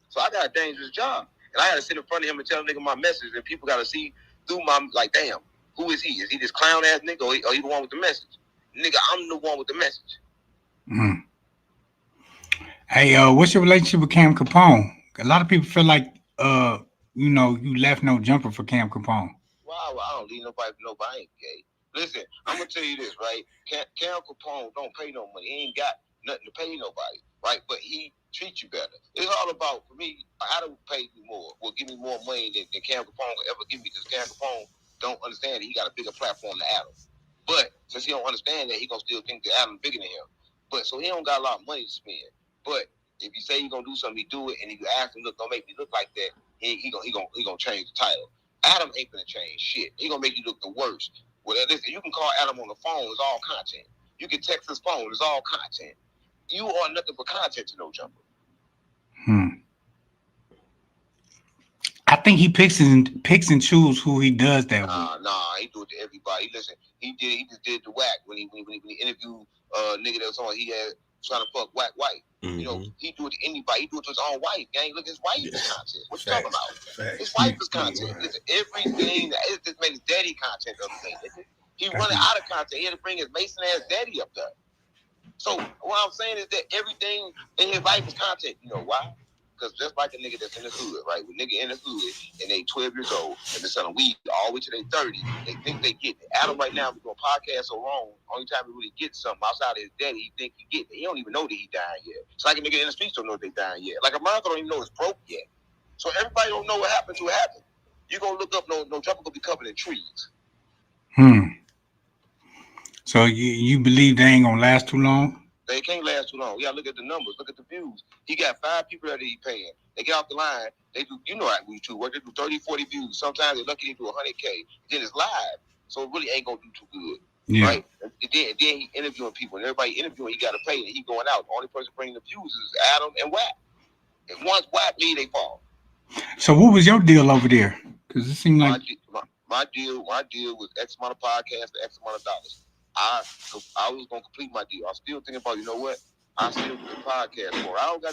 So I got a dangerous job. And I gotta sit in front of him and tell a nigga my message, and people gotta see through my, like, damn, who is he? Is he this clown ass nigga, or he the one with the message? Nigga, I'm the one with the message. Mm. Hey, what's your relationship with Cam Capone? A lot of people feel like you left no jumper for Cam Capone. Wow, I don't leave nobody for nobody. I ain't gay. Listen, I'm gonna tell you this, right? Cam Capone don't pay no money. He ain't got nothing to pay nobody, right? But he treats you better. It's all about, for me, Adam paid me more, will give me more money than Cam Capone will ever give me, because Cam Capone don't understand that he got a bigger platform than Adam. But since he don't understand that, he gonna still think that Adam bigger than him. But so he don't got a lot of money to spend. But if you say you're gonna do something, he do it, and if you ask him, look, don't make me look like that, he gonna change the title. Adam ain't gonna change shit. He gonna make you look the worst. Well, listen, you can call Adam on the phone, it's all content. You can text his phone, it's all content. You are nothing but content to no jumper. I think he picks and chooses who he does that with. Nah, he do it to everybody. Listen, he just did the whack when he interviewed nigga that was on, he had trying to fuck whack white. Mm-hmm. You know, he do it to anybody. He do it to his own wife, gang. Look, his wife is content. What you talking about? His wife is content. Listen, everything it just made his daddy content the other day. He running out of content. He had to bring his Mason ass daddy up there. So what I'm saying is that everything in his life is content. You know why? Because just like a nigga that's in the hood, right? With nigga in the hood and they 12 years old and they're selling weed all the way to they 30, they think they get it. Adam right now, we're doing podcasts so wrong. Only time he really gets something outside of his daddy, he think he get it. He don't even know that he dying yet. It's like a nigga in the streets don't know they dying yet. Like America don't even know it's broke yet. So everybody don't know what happened to what happened. You gonna look up, no jungle gonna be covered in trees. So you believe they ain't gonna last too long? They can't last too long. You gotta look at the numbers, look at the views. He got 5 people that he paying. They get off the line, they do, you know how YouTube work, they do 30, 40 views. Sometimes they're lucky to do 100K. Then it's live. So it really ain't gonna do too good. Yeah. Right? And then he interviewing people, and everybody interviewing, he gotta pay, and he going out. The only person bringing the views is Adam and WAP. And once WAP leave, they fall. So what was your deal over there? Because it seemed like my deal was X amount of podcasts for X amount of dollars. I was gonna complete my deal. I'm still thinking about, you know what? I still do the podcast more. I don't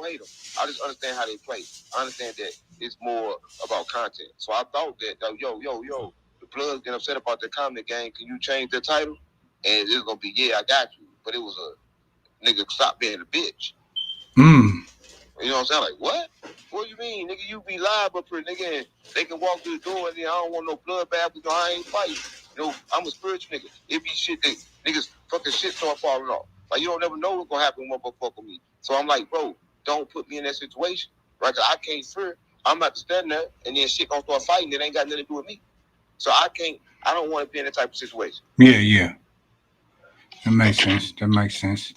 hate them. I just understand how they play. I understand that it's more about content. So I thought that yo, the Bloods get upset about the comment game. Can you change the title? And it's gonna be, yeah, I got you. But it was a nigga, stop being a bitch. You know what I'm saying? Like, what? What do you mean, nigga? You be live up here, nigga, and they can walk through the door and then I don't want no bloodbath because I ain't fighting. You know, I'm a spiritual nigga. It be shit that niggas fucking shit start falling off. Like, you don't never know what's gonna happen when one fuck with me. So I'm like, bro, don't put me in that situation. Right? Cause I can't fear. I'm about to stand there and then shit gonna start fighting that ain't got nothing to do with me. So I don't want to be in that type of situation. Yeah. That makes sense.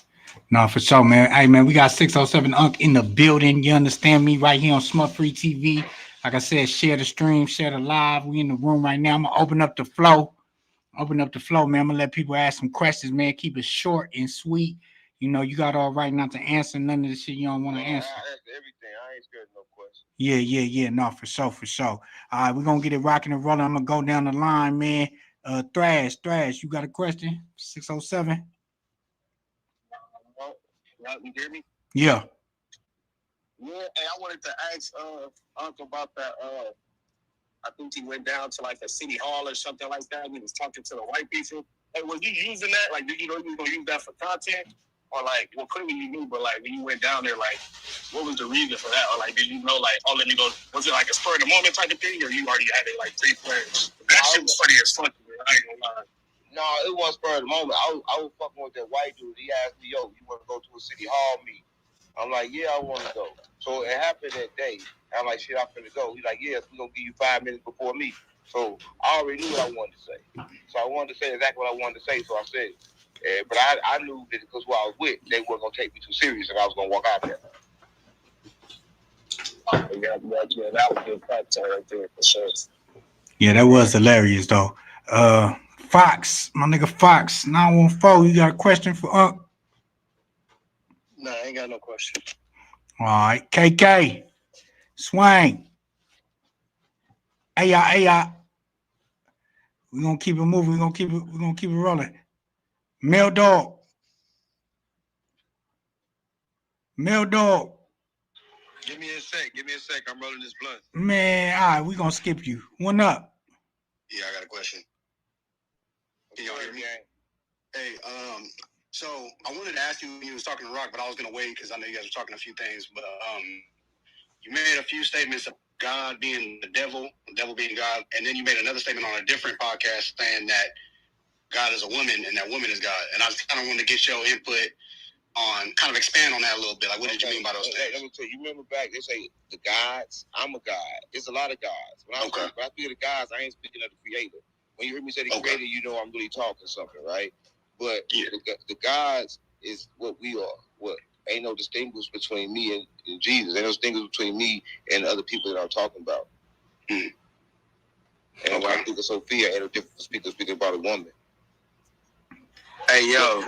No, for sure, man. Hey, man, we got 607 Unc in the building. You understand me? Right here on SmutFree TV. Like I said, share the stream, share the live. We in the room right now. I'm going to open up the flow. Man. I'm going to let people ask some questions, man. Keep it short and sweet. You know, you got all right not to answer none of the shit you don't want to answer. I asked everything. I ain't scared of no questions. Yeah. No, for sure. All right, we're going to get it rocking and rolling. I'm going to go down the line, man. Thrash, you got a question? 607? You hear me? Yeah. Yeah, hey, I wanted to ask Uncle about that. I think he went down to like a city hall or something like that. He was talking to the white people. Hey, was you using that? Like, did you know you were gonna use that for content? Or like, well, clearly you knew, but like when you went down there, like, what was the reason for that? Or like, did you know, like, oh, let me go? Was it like a spur of the moment type of thing, or you already had it like pre-planned? That shit was funny as fuck. I ain't gonna lie. No, it wasn't spur of the moment. I was fucking with that white dude. He asked me, yo, you want to go to a city hall meeting? I'm like, yeah, I want to go. So it happened that day. I'm like, shit, I'm finna go. He's like, yes, we're going to give you 5 minutes before me. So I already knew what I wanted to say. So I wanted to say exactly what I wanted to say, so I said it. But I knew that because who I was with, they weren't going to take me too serious and I was going to walk out there. Yeah, that was good content right there for sure. Yeah, that was hilarious, though. Fox, my nigga Fox, 914, you got a question for Unc? Nah, I ain't got no question. All right, KK, Swang. Hey, we're gonna keep it moving, we're gonna keep it rolling. Mail Dog. Give me a sec. I'm rolling this blunt. Man, all right, we're gonna skip you. One up. Yeah, I got a question. Can y'all hear me? Hey, so I wanted to ask you when you was talking to Rock, but I was gonna wait because I know you guys were talking a few things. But you made a few statements of God being the devil being God, and then you made another statement on a different podcast saying that God is a woman and that woman is God. And I just kind of wanted to get your input on, kind of expand on that a little bit. Like, what did you mean by those things? Let me tell you. Remember back, they say the gods. I'm a god. It's a lot of gods. When I speak of the gods, I ain't speaking of the creator. When you hear me say the creator, you know I'm really talking something, right? But the gods is what we are. What ain't no distinguish between me and Jesus. Ain't no distinguish between me and other people that I'm talking about. And when I think of Sophia, ain't no different speaking about a woman. Hey, yo,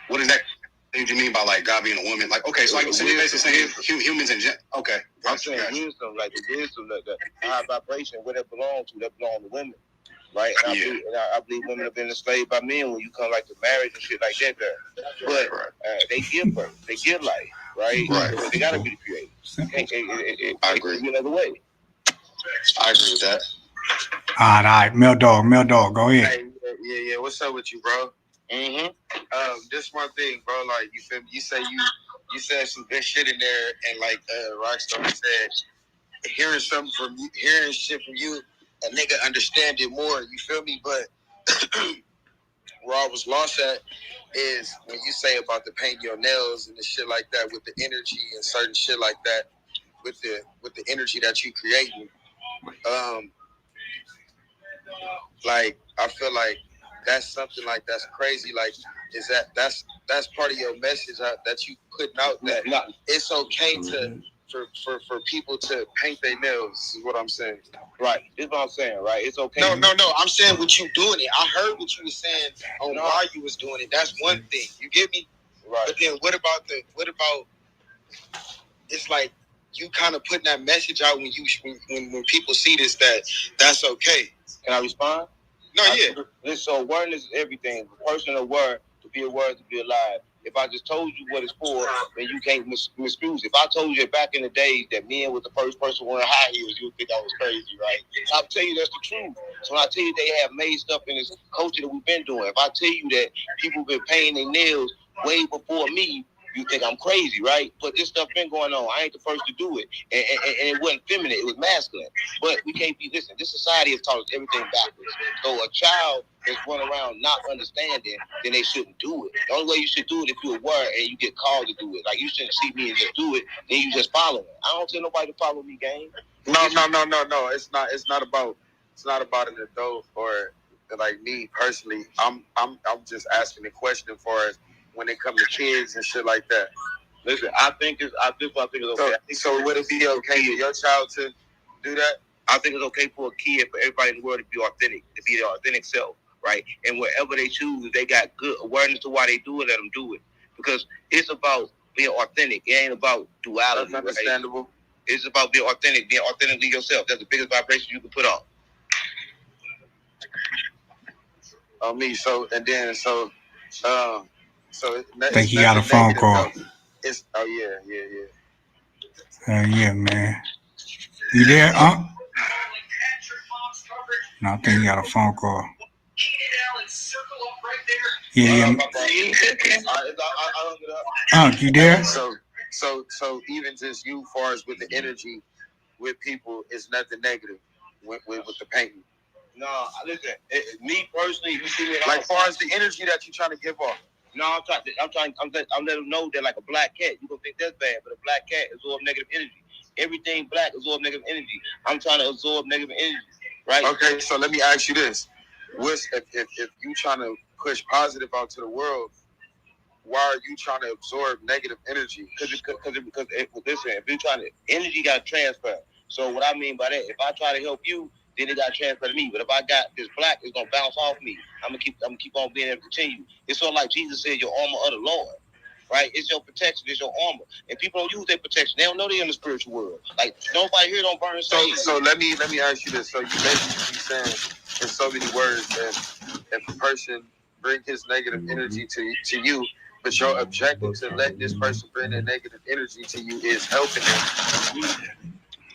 what is that? What do you mean by like God being a woman? Like, okay, so you're basically saying humans and okay. I'm saying wisdom, like the wisdom, the high vibration, where that belongs to, that belongs to women, right? And I believe women have been enslaved by men when you come like to marriage and shit like that. But they give birth, they give life, right? So they gotta be the creator. I agree. Another way. I agree with that. All right, Mail Dog, go ahead. Hey, yeah. What's up with you, bro? Mm-hmm. This one thing, bro. Like, you feel me? You said some good shit in there, and like Rockstar said, hearing shit from you, a nigga understand it more. You feel me? But where I was lost at is when you say about the paint your nails and the shit like that, with the energy and certain shit like that, with the energy that you creating. Like, I feel like that's something like that's crazy. Like, is that's part of your message that you putting out, that it's okay to for people to paint their nails, is what I'm saying. Right. This is what I'm saying, right? It's okay. No. I'm saying what you doing it. I heard what you was saying on why you was doing it. That's one thing. You get me? Right. But then what about it's like you kind of putting that message out when people see this, that's okay. Can I respond? No, yeah. Listen, so awareness is everything. The person aware, to be aware, to be alive. If I just told you what it's for, then you can't misuse it. If I told you back in the days that men was the first person wearing high heels, you would think I was crazy, right? I'll tell you that's the truth. So when I tell you they have made stuff in this culture that we've been doing, if I tell you that people have been painting their nails way before me, you think I'm crazy, right? But this stuff been going on. I ain't the first to do it. And it wasn't feminine. It was masculine. But we can't be, listen, this society has taught us everything backwards. So a child that's running around not understanding, then they shouldn't do it. The only way you should do it if you're aware and you get called to do it. Like, you shouldn't see me and just do it, then you just follow it. I don't tell nobody to follow me, gang. No. It's not about an adult or like me personally. I'm just asking the question as far as when it comes to kids and shit like that. Listen, I think it's okay. So would it be okay for your child to do that? I think it's okay for a kid, for everybody in the world to be authentic, to be their authentic self, right? And wherever they choose, if they got good awareness to why they do it, let them do it. Because it's about being authentic. It ain't about duality. That's understandable. Right? It's about being authentic, being authentically yourself. That's the biggest vibration you can put on. On me. So I think he got a phone call. Yeah, man. You there, Unc? No, I think he got a phone call. Yeah. Unc, you there? So even just you, far as with the energy with people, it's nothing negative with the painting. No, listen. Me personally, you see me like far as the energy that you're trying to give off. No, I'm letting them know that like a black cat, you gonna think that's bad, but a black cat absorbs negative energy. Everything black absorbs negative energy. I'm trying to absorb negative energy, right? Okay, so let me ask you this: if you trying to push positive out to the world, why are you trying to absorb negative energy? Because listen, if you're trying to, energy got to transfer. So what I mean by that, if I try to help you, then it got to transfer to me. But if I got this black, it's gonna bounce off me. I'm gonna keep on being able to continue. It's sort of like Jesus said, "Your armor of the Lord." Right? It's your protection. It's your armor. And people don't use their protection. They don't know they're in the spiritual world. Like, nobody here don't burn sage. So let me ask you this. So you basically saying in so many words that if a person bring his negative energy to you, but your objective to let this person bring their negative energy to you is helping them.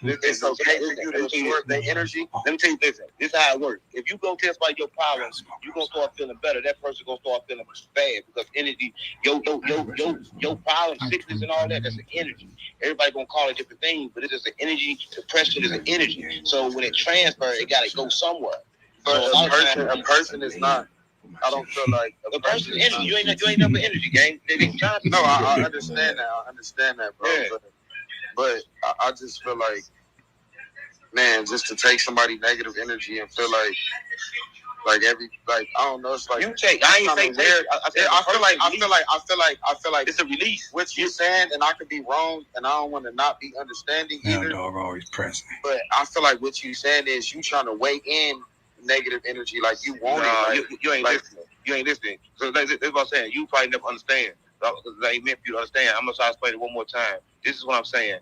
It's okay for you to absorb their energy. Let me tell you this. This is how it works. If you go test about your problems, you're gonna start feeling better. That person gonna start feeling bad because energy, your problem, sickness and all that, that's an energy. Everybody gonna call it different things, but it's just an energy. Depression is an energy. So when it transfers, it gotta go somewhere. But a person is not. I don't feel like a person is energy. You ain't never energy, gang. No, I understand that. I understand that, bro. Yeah. But I just feel like, man, just to take somebody negative energy and feel like I don't know, it's like you take. I ain't saying weird. I feel like it's a release. What you're saying, and I could be wrong, and I don't want to not be understanding either. Dog always pressing. But I feel like what you saying is you trying to weigh in negative energy, like you want it. You ain't listening. You ain't listening. So that's what I'm saying. You probably never understand. Because I ain't meant for you to understand. I'm gonna try to explain it one more time. This is what I'm saying.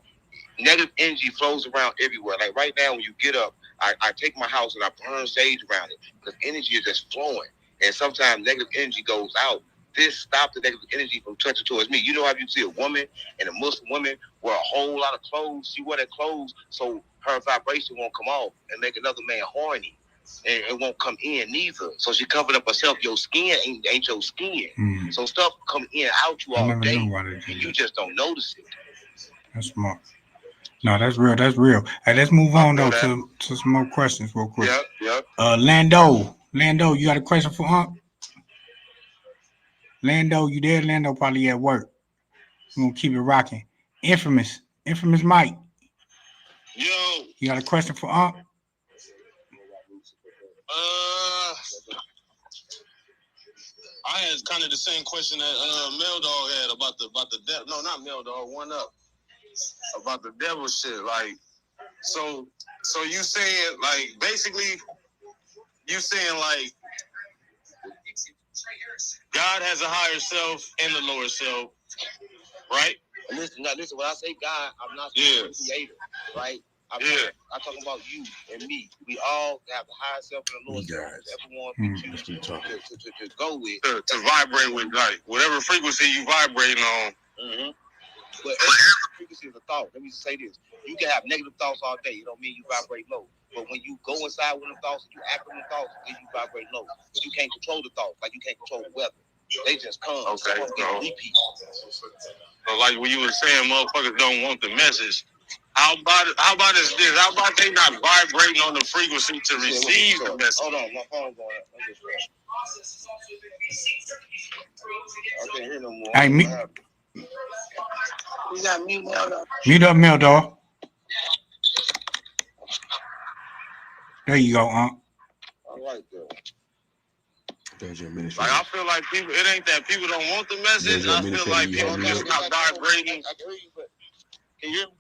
Negative energy flows around everywhere. Like right now, when you get up, I take my house and I burn sage around it because energy is just flowing. And sometimes negative energy goes out. This stops the negative energy from touching towards me. You know how you see a woman and a Muslim woman wear a whole lot of clothes. She wear that clothes so her vibration won't come off and make another man horny. and it won't come in neither. So she covered up herself. Your skin ain't your skin. So stuff come in out you all day, and you just don't notice it. That's smart. No, that's real. That's real. Hey, let's move on though to some more questions real quick. Yep. Lando, you got a question for Unc? Lando, you there? Lando probably at work. We're gonna keep it rocking. Infamous Mike. Yo. You got a question for Unc? I had kind of the same question that Mel Dog had about the devil. No, not Mel Dog. One up about the devil shit. Like, so you saying like basically you saying like God has a higher self and a lower self, right? Listen. When I say God, I'm not saying creator, right? I'm talking about you and me. We all have the higher self and the lower self. Everyone to go with. To vibrate with, like, whatever frequency you vibrating on. Mm-hmm. But every frequency is a thought. Let me just say this. You can have negative thoughts all day. It don't mean you vibrate low. But when you go inside with the thoughts and you act on the thoughts, then you vibrate low. But you can't control the thoughts. Like you can't control the weather. They just come. Okay. Repeat. So like when you were saying motherfuckers don't want the message. How about this? How about they not vibrating on the frequency to receive the message? Hold on, my phone's going up. I can't hear no more. Hey, You got mute Mel Dog. Mute up, Mel Dog. There you go, Unc. All right, there. Like I feel like people, it ain't that people don't want the message. I feel like people just not vibrating. I can hear you, but can you hear me?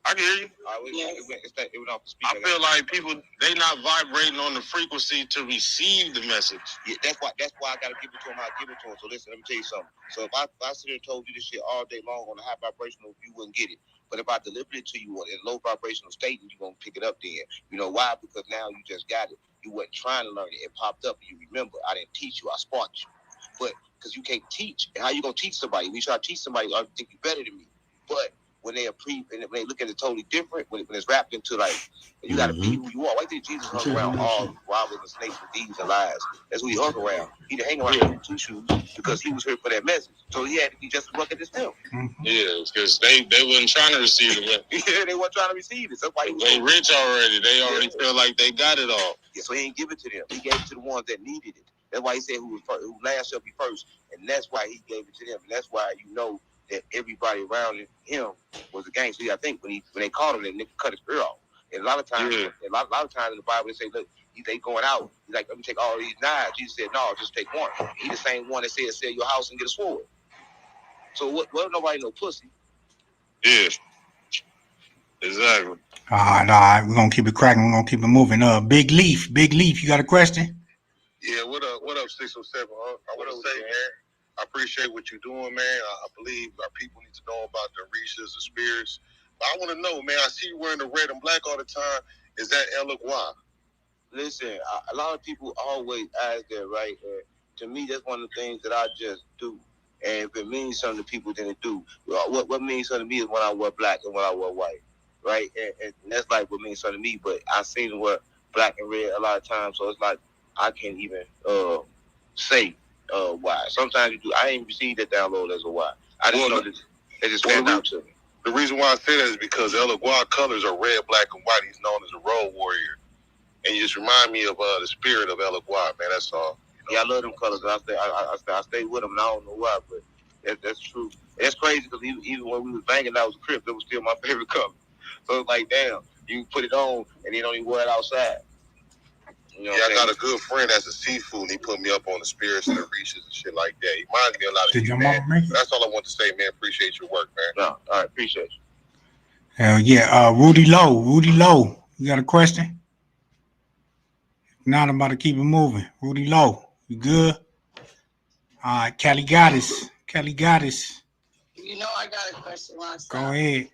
I can hear you. It went off the speaker. I feel like people they not vibrating on the frequency to receive the message. Yeah, that's why I gotta give it to them. I give it to them. So listen, let me tell you something. So if I sit there and told you this shit all day long on a high vibrational, you wouldn't get it. But if I deliver it to you in a low vibrational state, you're gonna pick it up then. You know why? Because now you just got it. You wasn't trying to learn it. It popped up and you remember. I didn't teach you, I sparked you. But because you can't teach, and how you gonna teach somebody? When you try to teach somebody, I think you're better than me. But when they when they look at it totally different, when it's wrapped into like you got to be who you are. Why did Jesus hung around all robbers and snakes and thieves and lies? That's who he hung around. He didn't hang around with 2 shoes because he was here for that message. So he had to be just as rugged as them. Yeah, because they wasn't trying to receive it. Yeah, they weren't trying to receive it. That's why they rich already. They already feel like they got it all. Yeah, so he didn't give it to them. He gave it to the ones that needed it. That's why he said who last shall be first, and that's why he gave it to them. And that's why you know that everybody around him was a gangster. I think when they caught him, they nigga cut his ear off. And a lot of times, a lot of times in the Bible, they say, look, they going out. He's like, let me take all these knives. Jesus said, no, just take one. He the same one that said, sell your house and get a sword. So what? Nobody no pussy. Yeah, exactly. All right. We're gonna keep it cracking. We're gonna keep it moving. Big Leaf, you got a question? Yeah, what up, 607? I want to say, man, I appreciate what you're doing, man. I believe our people need to know about the Orishas, the spirits. But I want to know, man, I see you wearing the red and black all the time. Is that Eloquent? Listen, a lot of people always ask that, right? To me, that's one of the things that I just do. And if it means something to people, then it do. What means something to me is when I wear black and when I wear white, right? And that's like what means something to me. But I've seen them wear black and red a lot of times, so it's like I can't even say why. Sometimes you do. I ain't received that download as a why. I just know that it just stand out to me. The reason why I say that is because Eloquent colors are red, black, and white. He's known as a road warrior. And you just remind me of the spirit of Eloquent, man. That's all. You know? Yeah, I love them colors. I stay with them, and I don't know why, but that's true. That's crazy because even when we was banging out with the Crips, it was still my favorite color. So it's like, damn, you put it on and you don't even wear it outside. You know I got a good friend that's a seafood, and he put me up on the spirits and the Orishas and shit like that. He reminds me a lot of Did you, your man. mama make it? That's all I want to say, man. Appreciate your work, man. No, all right, appreciate you. Hell yeah. Rudy Lowe, you got a question? Now I'm about to keep it moving. Rudy Lowe, you good? All right, Kelly Goddess. You know I got a question, Ron. Go ahead.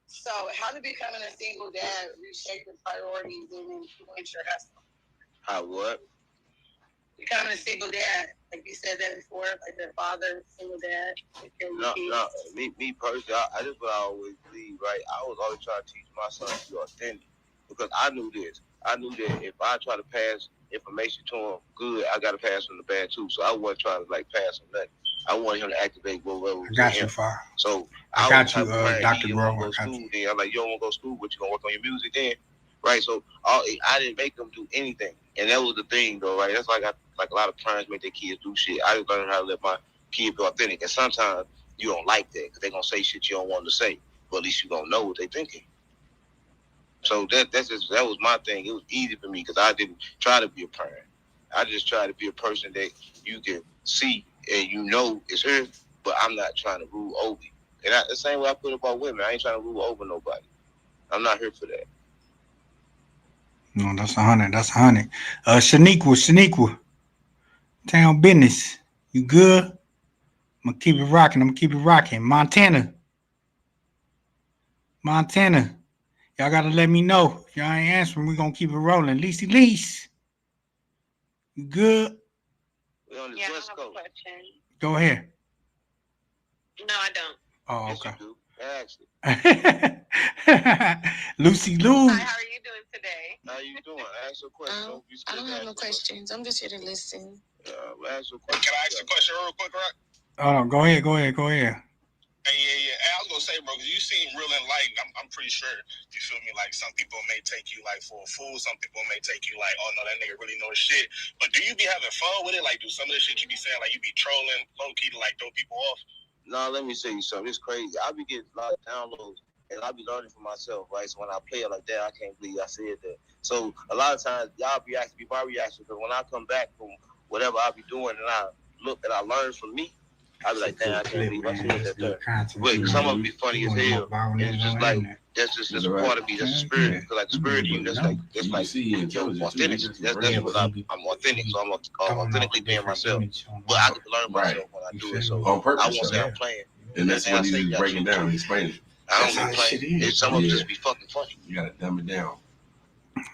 So, how did becoming a single dad reshape your priorities and influence your hustle? How what? Becoming a single dad, like you said that before, like their father, single dad. No. Me personally, I just what I always believe, right? I was always trying to teach my son to be authentic because I knew this. I knew that if I try to pass information to him good, I got to pass him the bad too. So I wasn't trying to like pass him nothing. I wanted him to activate whatever was I got you, him. Far. So I got you, Dr. You Grover. want to go to school? Then I'm like, you don't want to go to school, but you gonna work on your music then, right? So I didn't make them do anything, and that was the thing though, right? That's like a lot of parents make their kids do shit. I just learned how to let my kid be authentic, and sometimes you don't like that because they gonna say shit you don't want them to say, but at least you gonna know what they thinking. So that was my thing. It was easy for me because I didn't try to be a parent. I just tried to be a person that you can see and you know is her, but I'm not trying to rule over you. And the same way I put about women, I ain't trying to rule over nobody. I'm not here for that. No, that's 100. That's 100. Shaniqua. Town business. You good? I'm gonna keep it rocking. Montana. Y'all gotta let me know. If y'all ain't answering, we're gonna keep it rolling. Lease. You good? We on the Yeah, West I have a Coast. question. Go ahead. No, I don't. Oh, Yes, okay. you do. Lucy Lou. Hi, how are you doing today? How you doing? Ask your question. I don't have no questions. I'm just here to listen. Ask your question. Can I ask a question real quick, right? Hold on. Go ahead. Hey, yeah. Hey, I was gonna say, bro, because you seem real enlightened. I'm pretty sure, you feel me, like some people may take you like for a fool. Some people may take you like, oh no, that nigga really knows shit. But do you be having fun with it? Like, do some of the shit you be saying, like you be trolling low key to like throw people off? No, let me say you something. It's crazy. I be getting a lot of downloads and I be learning for myself, right? So when I play it like that, I can't believe I said that. So a lot of times y'all be asking me my reaction because when I come back from whatever I be doing and I look and I learn from me, I be like, damn, I can't believe I said that there. Wait, some of them be funny as hell. And it's just like that's just part of me. That's the spirit. Because like the spirit of you, that's like yo, authentic. That's what I'm authentic. So I'm authentically being myself. But I get to learn myself when I do it. So I won't say I'm playing. And that's what he's breaking down, explaining. I don't be playing. Some of them just be fucking funny. You gotta dumb it down.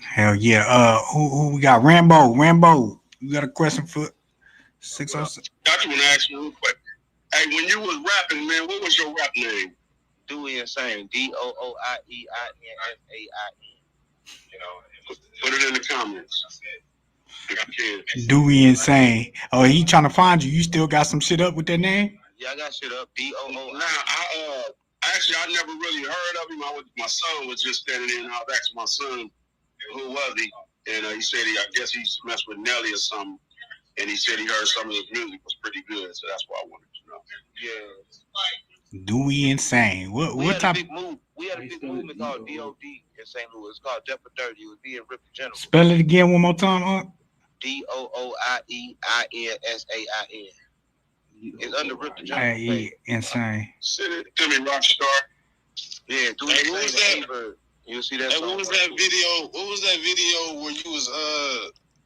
Hell yeah. Who we got? Rambo. You got a question for 606? I just want to ask you real quick. Hey, when you was rapping, man, what was your rap name? Dewey Insane. DOOIEINSAIN. You know, put it in the comments. Dewey Insane. Oh, he trying to find you. You still got some shit up with that name? Yeah, I got shit up. DOOI. Nah, actually, I never really heard of him. My son was just standing there, and I was asking my son, who was he? And he said, I guess he messed with Nelly or something. And he said he heard some of his music was pretty good, so that's why I wanted to know. Yeah. Dewey Insane. What type? We had a big movement called DOD in St. Louis. It's called Death for Dirty. It was being ripped in general. Spell it again one more time, huh? DOOIEINSAIN. It's under Rip the General. Hey, Insane. Send it to me, Rockstar. Yeah, Dewey Insane. You'll see that. Hey, what was that video? What was that video where you was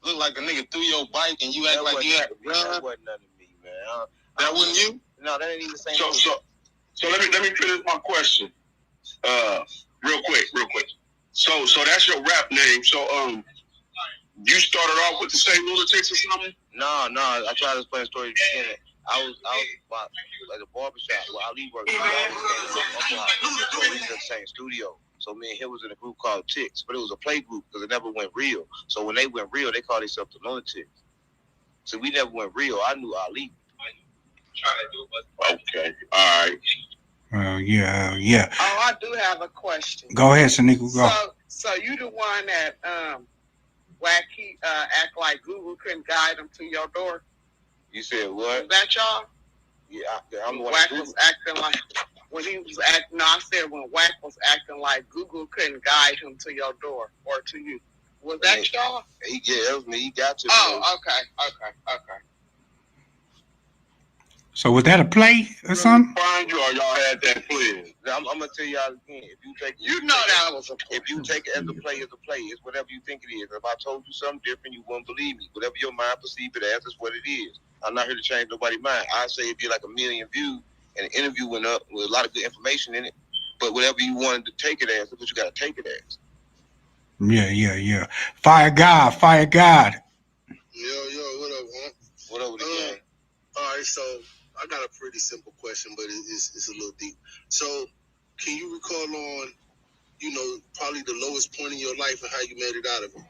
look like a nigga threw your bike and you act like you had a gun? That wasn't nothing to me, man. That wasn't you? No, that ain't even the same. So let me finish my question. Real quick. So that's your rap name. So you started off with the St. Lunatics or something? No. I tried to explain a story at the beginning. I was like a barbershop where Ali worked. We was in the same studio. So me and him was in a group called Ticks, but it was a play group because it never went real. So when they went real, they called themselves the Lunatics. So we never went real. I knew Ali. Okay, all right. Yeah. Oh, I do have a question. Go ahead, Shaniqua. Go. So you the one that wacky act like Google couldn't guide him to your door? You said what? Was that y'all? Yeah, I'm the one. Wack was acting like when he was acting. No, I said when Wack was acting like Google couldn't guide him to your door or to you. Was that y'all? That was me. He got to. Oh, okay. So was that a play or something? Find you or y'all had that play? I'm gonna tell y'all again. If you take, that was a play. If you take it as a play, it's whatever you think it is. If I told you something different, you wouldn't believe me. Whatever your mind perceive it as is what it is. I'm not here to change nobody's mind. I say it'd be like 1 million views, and the interview went up with a lot of good information in it. But whatever you wanted to take it as, that's what you got to take it as. Yeah. Fire God. Yo, what up, man? What up with the game? All right, so I got a pretty simple question, but it's a little deep. So, can you recall on, probably the lowest point in your life and how you made it out of it?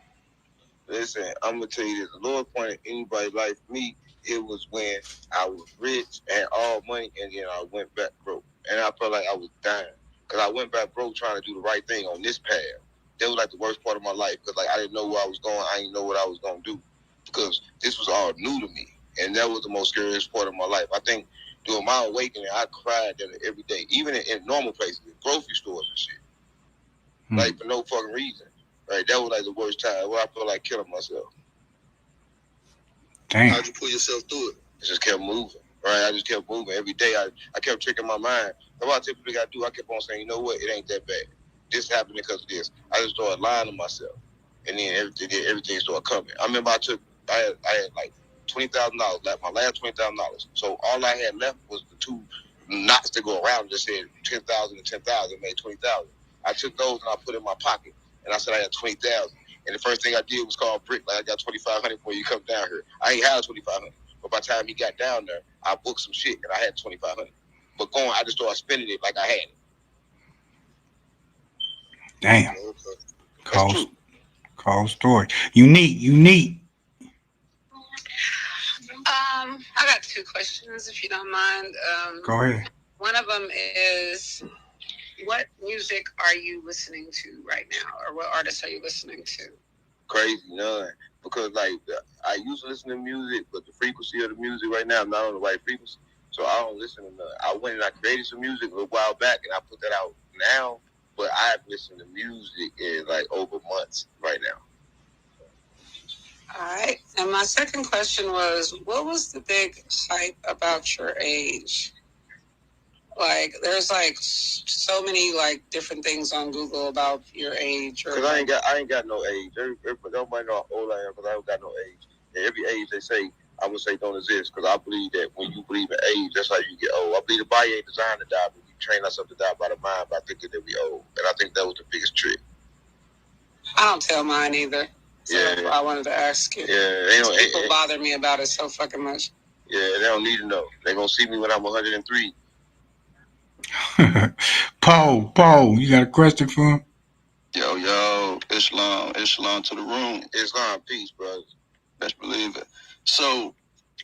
Listen, I'm gonna tell you this. The lowest point in anybody's life for me, it was when I was rich, had all money, and then I went back broke. And I felt like I was dying. Because I went back broke trying to do the right thing on this path. That was like the worst part of my life. Because like I didn't know where I was going. I didn't know what I was going to do. Because this was all new to me. And that was the most scariest part of my life. I think during my awakening, I cried there every day. Even in normal places, in grocery stores and shit. Like for no fucking reason. Right, that was like the worst time where I felt like killing myself. Damn. How'd you pull yourself through it? I just kept moving. Right, I just kept moving every day. I kept tricking my mind. That's what I typically got to do. I kept on saying, you know what, it ain't that bad. This happened because of this. I just started lying to myself, and then everything started coming. I remember I had like $20,000 left. My last $20,000. So all I had left was the two knots to go around. Just said 10,000 and 10,000 made 20,000. I took those and I put in my pocket. And I said I had 20,000. And the first thing I did was call Brick. Like, I got 2,500 before you come down here. I ain't had 2,500. But by the time he got down there, I booked some shit and I had 2,500. But I just started spending it like I had it. Damn. Cold story. Unique. I got two questions, if you don't mind. Go ahead. One of them is, what music are you listening to right now, or what artists are you listening to? Crazy, none. Because like I used to listen to music, but the frequency of the music right now, I'm not on the right frequency, so I don't listen to none. I went and I created some music a little while back, and I put that out now. But I've listened to music in like over months right now. All right. And my second question was, what was the big hype about your age? Like, there's like so many like different things on Google about your age. Because I ain't got no age. Nobody know how old I am because I don't got no age. And every age they say, I would say don't exist, because I believe that when you believe in age, that's how you get old. I believe the body ain't designed to die, but we train ourselves to die by the mind by thinking that we old. And I think that was the biggest trick. I don't tell mine either. So yeah. I wanted to ask you. Yeah, people bother me about it so fucking much. Yeah, they don't need to know. They're going to see me when I'm 103. Paul, you got a question for him? Yo, Islam to the room. Islam, peace, brothers. Best believe it. So,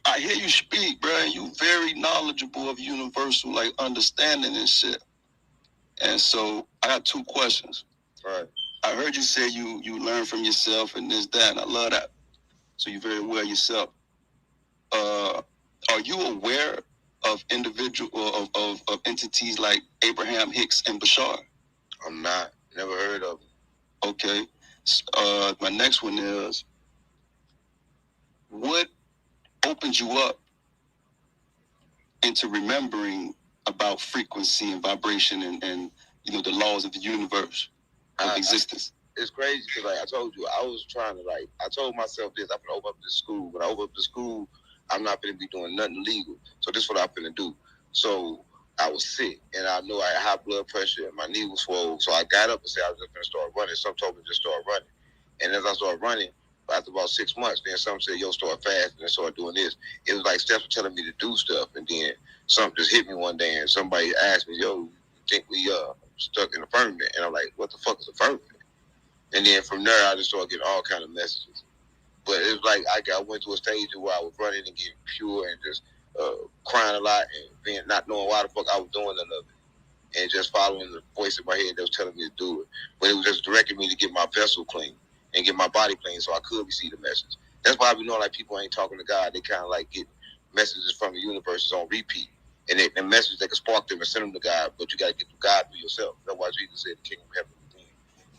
I hear you speak, bro, and you very knowledgeable of universal, like, understanding and shit. And so, I got two questions. Right. I heard you say you learn from yourself and this, that, and I love that. So, you're very aware of yourself. Are you aware of of entities like Abraham Hicks and Bashar? I'm not. Never heard of them. Okay. My next one is, what opens you up into remembering about frequency and vibration and you know, the laws of the universe, of existence? It's crazy because, like I told you, I was trying to, like, I told myself this, I'm going to open up this school. When I open up the school, I'm not going to be doing nothing illegal. So this is what I'm going to do. So I was sick, and I knew I had high blood pressure, and my knee was swollen. So I got up and said I was just going to start running. Some told me to just start running. And as I started running, after about 6 months, then some said, yo, start fasting and start doing this. It was like steps were telling me to do stuff, and then something just hit me one day, and somebody asked me, yo, you think we stuck in a firmament? And I'm like, what the fuck is a firmament? And then from there, I just started getting all kind of messages. But it was like I went to a stage where I was running and getting pure and just crying a lot and not knowing why the fuck I was doing none of it. And just following the voice in my head that was telling me to do it. But it was just directing me to get my vessel clean and get my body clean so I could receive the message. That's why we know, like, people ain't talking to God. They kind of like get messages from the universe on repeat. And the message, they can spark them and send them to God, but you got to get to God for yourself. That's why Jesus said the kingdom of heaven.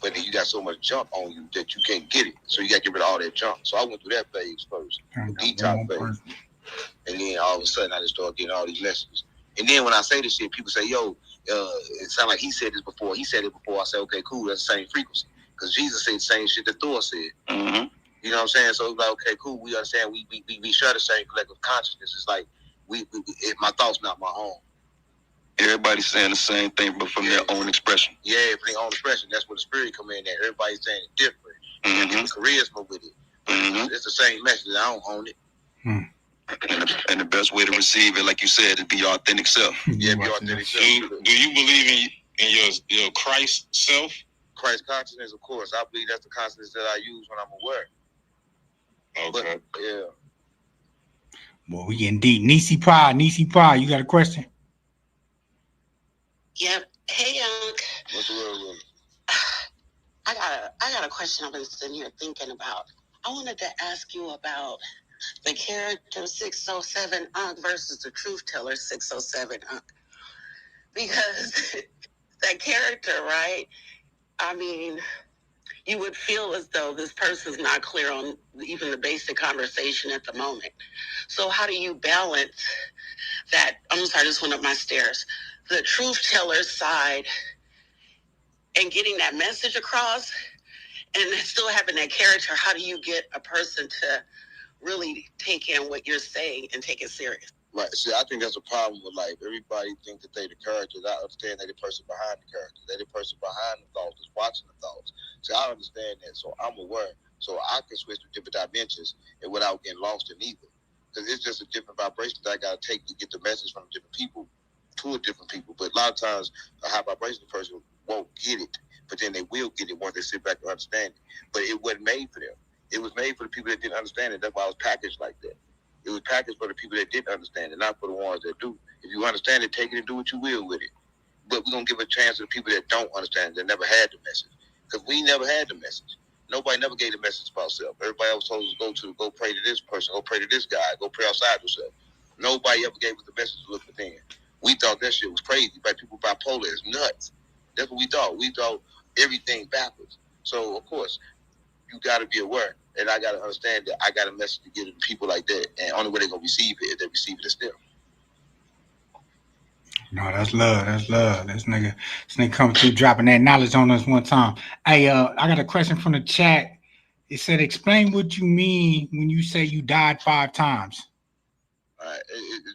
But then you got so much junk on you that you can't get it. So you got to get rid of all that junk. So I went through that phase first, the detox phase. And then all of a sudden, I just started getting all these messages. And then when I say this shit, people say, yo, it sounds like he said this before. He said it before. I said, okay, cool, that's the same frequency. Because Jesus said the same shit that Thor said. Mm-hmm. You know what I'm saying? So it's like, okay, cool, we understand. We share the same collective consciousness. It's like, my thoughts, not my own. Everybody's saying the same thing, but from their own expression. Yeah, from their own expression. That's where the spirit come in there. Everybody's saying it different. Mm-hmm. And charisma with it. Mm-hmm. It's the same message. I don't own it. And the best way to receive it, like you said, is be your authentic self. Yeah, be authentic self. Do you believe in your Christ self? Christ consciousness, of course. I believe that's the consciousness that I use when I'm aware. Okay. But, yeah. Well, we getting deep. Nisi Pride, you got a question? Yep. Hey, Young. What's the word with it? I got a question I've been sitting here thinking about. I wanted to ask you about the character 607 Unc versus the truth teller 607 Unc. Because that character, right? I mean, you would feel as though this person's not clear on even the basic conversation at the moment. So how do you balance that? I'm sorry, I just went up my stairs. The truth teller side and getting that message across and still having that character. How do you get a person to really take in what you're saying and take it serious? Right. See, I think that's a problem with life. Everybody thinks that they the character. I understand they the person behind the character. They the person behind the thoughts that's watching the thoughts. See, I understand that, so I'm aware. So I can switch to different dimensions and without getting lost in either. Because it's just a different vibration that I got to take to get the message from different people to a different people. But a lot of times, a high vibration person won't get it, but then they will get it once they sit back and understand it. But it wasn't made for them. It was made for the people that didn't understand it. That's why it was packaged like that. It was packaged for the people that didn't understand it, not for the ones that do. If you understand it, take it and do what you will with it. But we're going to give a chance to the people that don't understand it, that never had the message. Because we never had the message. Nobody never gave the message about self. Everybody else told us go pray to this person, go pray to this guy, go pray outside yourself. Nobody ever gave us the message to look within. We thought that shit was crazy. But people bipolar is nuts. That's what we thought. We thought everything backwards. So, of course, you got to be aware. And I got to understand that I got a message to give to people like that. And only way they're going to receive it is they receive it as them. No, that's love. That's love. This nigga coming through dropping that knowledge on us one time. Hey, I got a question from the chat. It said, explain what you mean when you say you died 5 times. All right. It's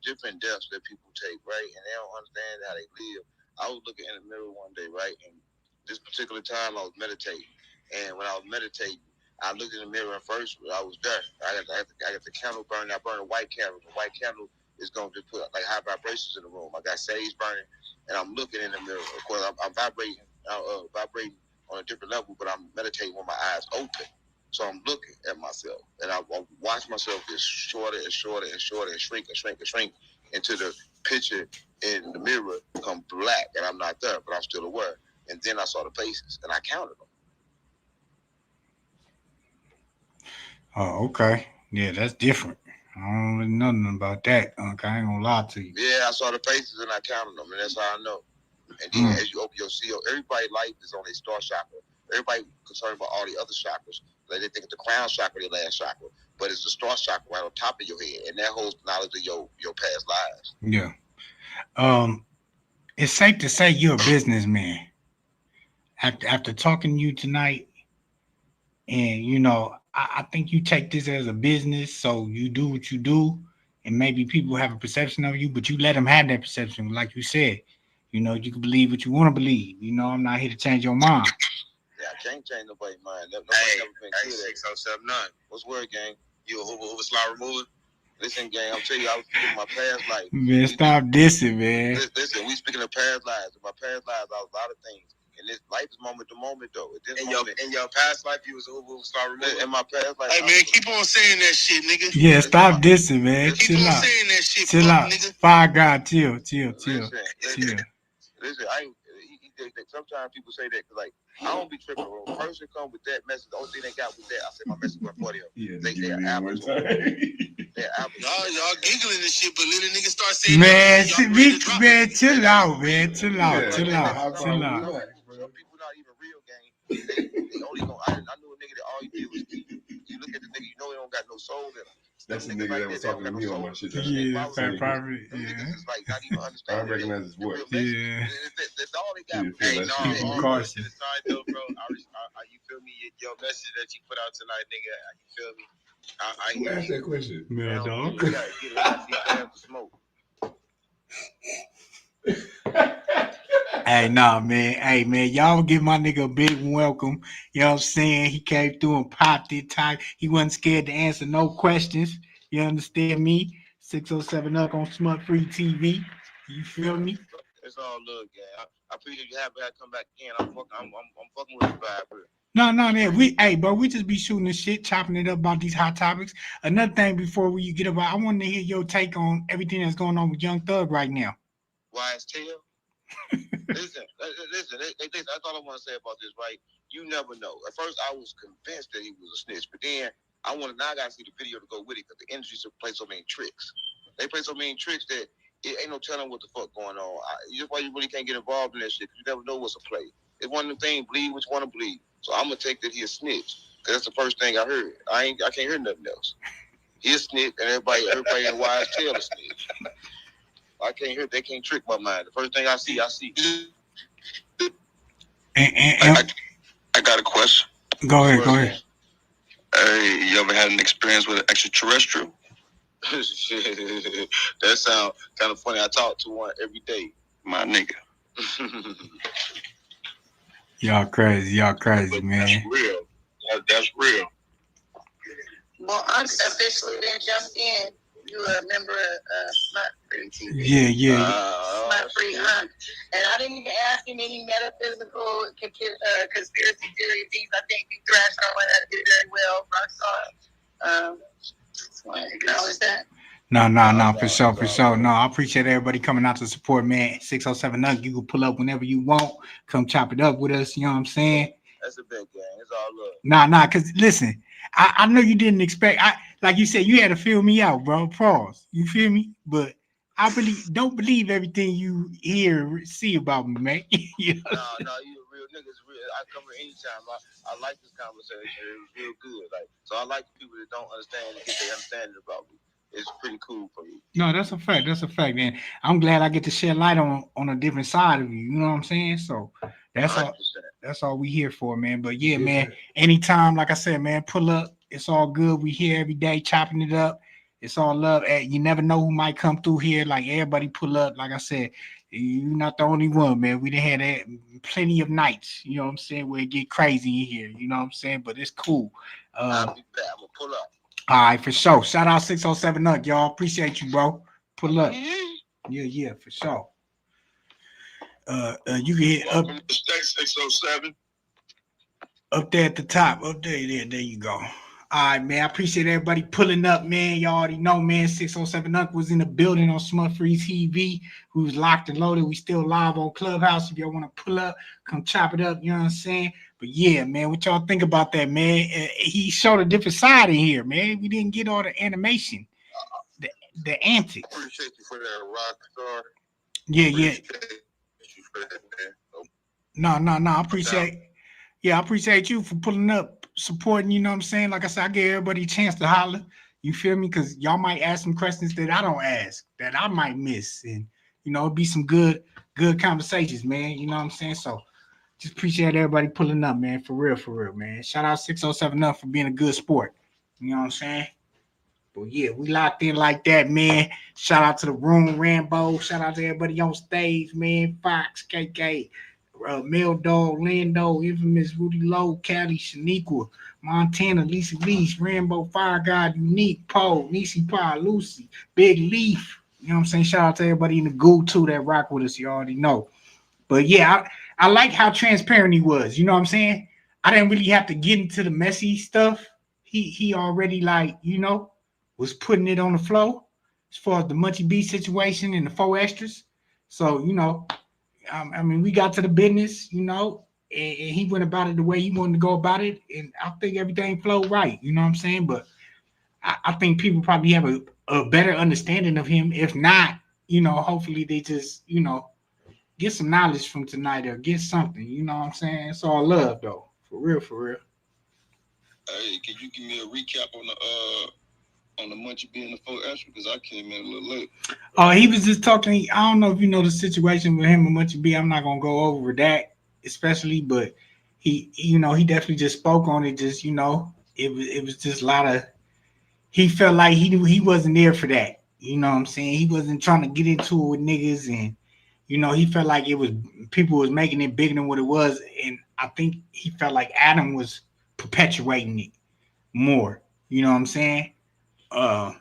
different deaths that people take, right? And they don't understand how they live. I was looking in the mirror one day, right? And this particular time I was meditating. And when I was meditating, I looked in the mirror and first I was there. I got the candle burning. I burned a white candle. The white candle is going to put like high vibrations in the room. I got sage burning, and I'm looking in the mirror. Of course, I'm vibrating, vibrating on a different level, but I'm meditating with my eyes open. So I'm looking at myself, and I watch myself get shorter and shorter and shorter and shrink and shrink and shrink until the picture in the mirror become black, and I'm not there, but I'm still aware. And then I saw the faces, and I counted them. Oh, okay. Yeah, that's different. I don't really know nothing about that, Unc. I ain't gonna lie to you. Yeah, I saw the faces and I counted them, and that's how I know. And then as you open your seal, everybody's life is on a star chakra. Everybody concerned about all the other chakras. Like they think it's the crown chakra, the last chakra, but it's the star chakra right on top of your head, and that holds knowledge of your past lives. Yeah. It's safe to say you're a businessman. After talking to you tonight, and you know, I think you take this as a business, so you do what you do, and maybe people have a perception of you, but you let them have that perception. Like you said, you know, you can believe what you want to believe. You know, I'm not here to change your mind. Yeah, I can't change nobody's mind. Nobody never been good at 6079. What's word, gang? You a Hoover slide remover? Listen, gang, I'm telling you, I was speaking my past life. Man, stop dissing, man. Listen, we speaking of past lives. In my past lives, I was a lot of things. And this life is moment to moment, though. In your past life, you was a Hoover slide remover. In my past life, hey man, keep on saying that shit, nigga. Yeah, stop dissing, man. Keep Chill on out. saying that shit, Chill out. nigga. Fire God, chill. Listen, sometimes people say that because, like, I don't be tripping. When a person come with that message, the only thing they got with that, I say my message went for them. Yeah, they're apples. They're apples. Y'all giggling and shit, but let a nigga start saying Man, man, chill out, man. Chill out. Some people not even real, gang. They only go. I knew a nigga that all he did was eat. You look at the nigga, you know he don't got no soul in him. That's the nigga that was talking to me on my shit. Yeah, private. Yeah. It's like not even understanding. I recognize his voice. Yeah. That's all they got. Hey, no, Carson. though, bro. You feel me? Your message that you put out tonight, nigga. You feel me? Who asked that question? Man, dog. You gotta get it smoke. Hey, nah, man. Hey, man, y'all give my nigga a big welcome. You know what I'm saying? He came through and popped it tight. He wasn't scared to answer no questions. You understand me? 607 up on SmutFree TV. You feel me? It's all love, gang. I appreciate you having me come back again. I'm fucking with the vibe here. No, man. We just be shooting the shit, chopping it up about these hot topics. Another thing before we get about, I want to hear your take on everything that's going on with Young Thug right now. Wise tail. Listen. That's all I want to say about this, right? You never know. At first, I was convinced that he was a snitch, but then now I gotta see the video to go with it because the industry play so many tricks. They play so many tricks that it ain't no telling what the fuck going on. That's why you really can't get involved in that shit. You never know what's a play. It's one of them things, bleed what you want to bleed. So I'm gonna take that he a snitch because that's the first thing I heard. I can't hear nothing else. He a snitch, and everybody in Wise tail a snitch. I can't hear. They can't trick my mind. The first thing I see. I got a question. Go ahead. Hey, you ever had an experience with an extraterrestrial? That sounds kind of funny. I talk to one every day. My nigga. Y'all crazy, man. That's real. That's real. Well, I'm officially then jumped in. You a member of SmutFree TV. Yeah. SmutFree, and I didn't even ask him any metaphysical conspiracy theory things. I think you thrashed on that did very well. Rockstar. Just want to acknowledge that. No, for sure. No, I appreciate everybody coming out to support, man. 607 UNC, you can pull up whenever you want. Come chop it up with us, you know what I'm saying? That's a big game. It's all love. Nah, because listen, I know you didn't expect, like you said, you had to feel me out, bro. Pause. You feel me? But I really don't believe everything you hear, see about me, man. You know? No, you a real nigga. It's real. I come here anytime. I like this conversation. It's real good. So I like the people that don't understand and get their understanding about me. It's pretty cool for me. No, that's a fact. And I'm glad I get to shed light on a different side of you. You know what I'm saying? So that's 100%. That's all we here for, man. But yeah, man, anytime, like I said, man, pull up. It's all good. We here every day chopping it up. It's all love. You never know who might come through here. Like everybody pull up. Like I said, you're not the only one, man. We done had plenty of nights, you know what I'm saying, where it get crazy in here. You know what I'm saying? But it's cool. I'll be back. I'm gonna pull up. All right, for sure. Shout out 607 UNC, y'all. Appreciate you, bro. Pull up. Yeah, for sure. You can hit up. 607. Up there at the top. Up there. There you go. All right, man. I appreciate everybody pulling up, man. Y'all already know, man. 607 UNC was in the building on SmutFree TV. We was locked and loaded. We still live on Clubhouse. If y'all want to pull up, come chop it up. You know what I'm saying? But yeah, man, what y'all think about that, man? He showed a different side in here, man. We didn't get all the animation, the antics. Appreciate you for that, Rockstar. Yeah. Appreciate you for that, man. No. I appreciate you for pulling up, supporting. You know what I'm saying? Like I said, I give everybody a chance to holler. You feel me? Because y'all might ask some questions that I don't ask, that I might miss, and it'd be some good conversations, man. You know what I'm saying? So. Just appreciate everybody pulling up, man. For real, man. Shout out 607 UNC for being a good sport. You know what I'm saying? But yeah, we locked in like that, man. Shout out to the room, Rambo. Shout out to everybody on stage, man. Fox, KK, Mel Dog, Lando, Infamous, Rudy Lowe, Cali, Shaniqua, Montana, Lisa Lease, Rambo, Fire God, Unique, Poe, Nisi Pa, Lucy, Big Leaf. You know what I'm saying? Shout out to everybody in the goo too that rock with us. You already know. But yeah, I like how transparent he was. You know what I'm saying? I didn't really have to get into the messy stuff. He already was putting it on the flow as far as the Munchie B situation and the 4xtras. So, we got to the business, and he went about it the way he wanted to go about it. And I think everything flowed right. You know what I'm saying? But I think people probably have a better understanding of him. If not, hopefully they just, get some knowledge from tonight or get something. You know what I'm saying? It's all love, though. For real. Hey, can you give me a recap on the Munchie being the 4xtras? Because I came in a little late. Oh, he was just talking. I don't know if you know the situation with him and Munchie B. I'm not gonna go over that, especially, but he definitely just spoke on it. Just it was just a lot of. He felt like he wasn't there for that. You know what I'm saying? He wasn't trying to get into it with niggas and. He felt like people was making it bigger than what it was, and I think he felt like Adam was perpetuating it more. You know what I'm saying? But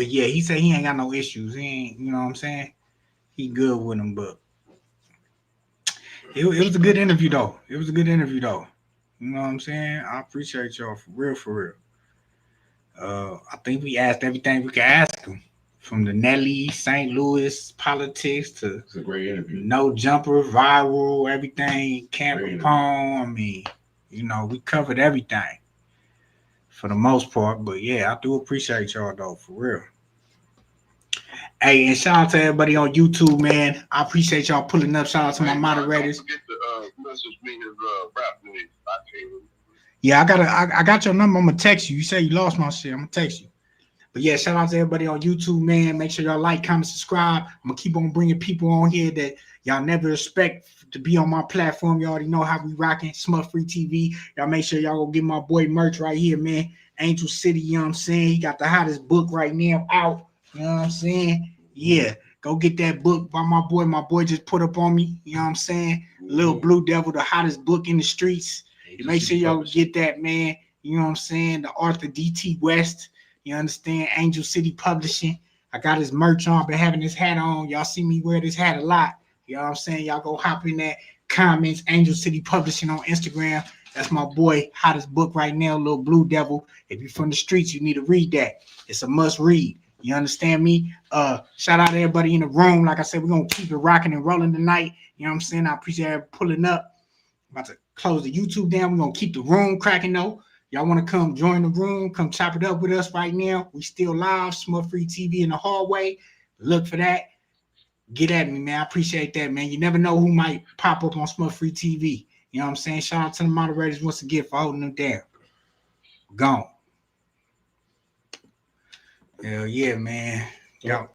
yeah, he said he ain't got no issues. He ain't, you know what I'm saying? He good with him, but it was a good interview though. You know what I'm saying? I appreciate y'all for real, for real. I think we asked everything we could ask them. From the Nelly, St. Louis politics to It's a great interview. No Jumper, viral, everything, Camp Capone. I mean, you know, we covered everything for the most part. But yeah, I do appreciate y'all though, for real. Hey, and shout out to everybody on YouTube, man. I appreciate y'all pulling up. Shout out to my moderators. Don't forget to message me his rap name. Yeah, I got your number. I'm gonna text you. You say you lost my shit. I'm gonna text you. But yeah, shout out to everybody on YouTube, man. Make sure y'all like, comment, subscribe. I'm gonna keep on bringing people on here that y'all never expect to be on my platform. You already know how we rocking. SmutFree TV. Y'all make sure y'all go get my boy merch right here, man. Angel City, you know what I'm saying? He got the hottest book right now out. You know what I'm saying? Yeah, go get that book by my boy. My boy just put up on me. You know what I'm saying? Little Blue Devil, the hottest book in the streets. Make sure y'all get that, man. You know what I'm saying? The Arthur D.T. West. You understand? Angel City Publishing. I got his merch on. Been having his hat on. Y'all see me wear this hat a lot. You know what I'm saying? Y'all go hop in that comments. Angel City Publishing on Instagram. That's my boy. Hottest book right now, Little Blue Devil. If you're from the streets, you need to read that. It's a must read. You understand me? Shout out to everybody in the room. Like I said, we're going to keep it rocking and rolling tonight. You know what I'm saying? I appreciate everybody pulling up. I'm about to close the YouTube down. We're going to keep the room cracking though. Y'all want to come join the room, come chop it up with us right now. We still live, SmutFree TV in the hallway. Look for that. Get at me, man. I appreciate that, man. You never know who might pop up on SmutFree TV. You know what I'm saying? Shout out to the moderators once again for holding them down. Gone. Hell yeah, man. Y'all.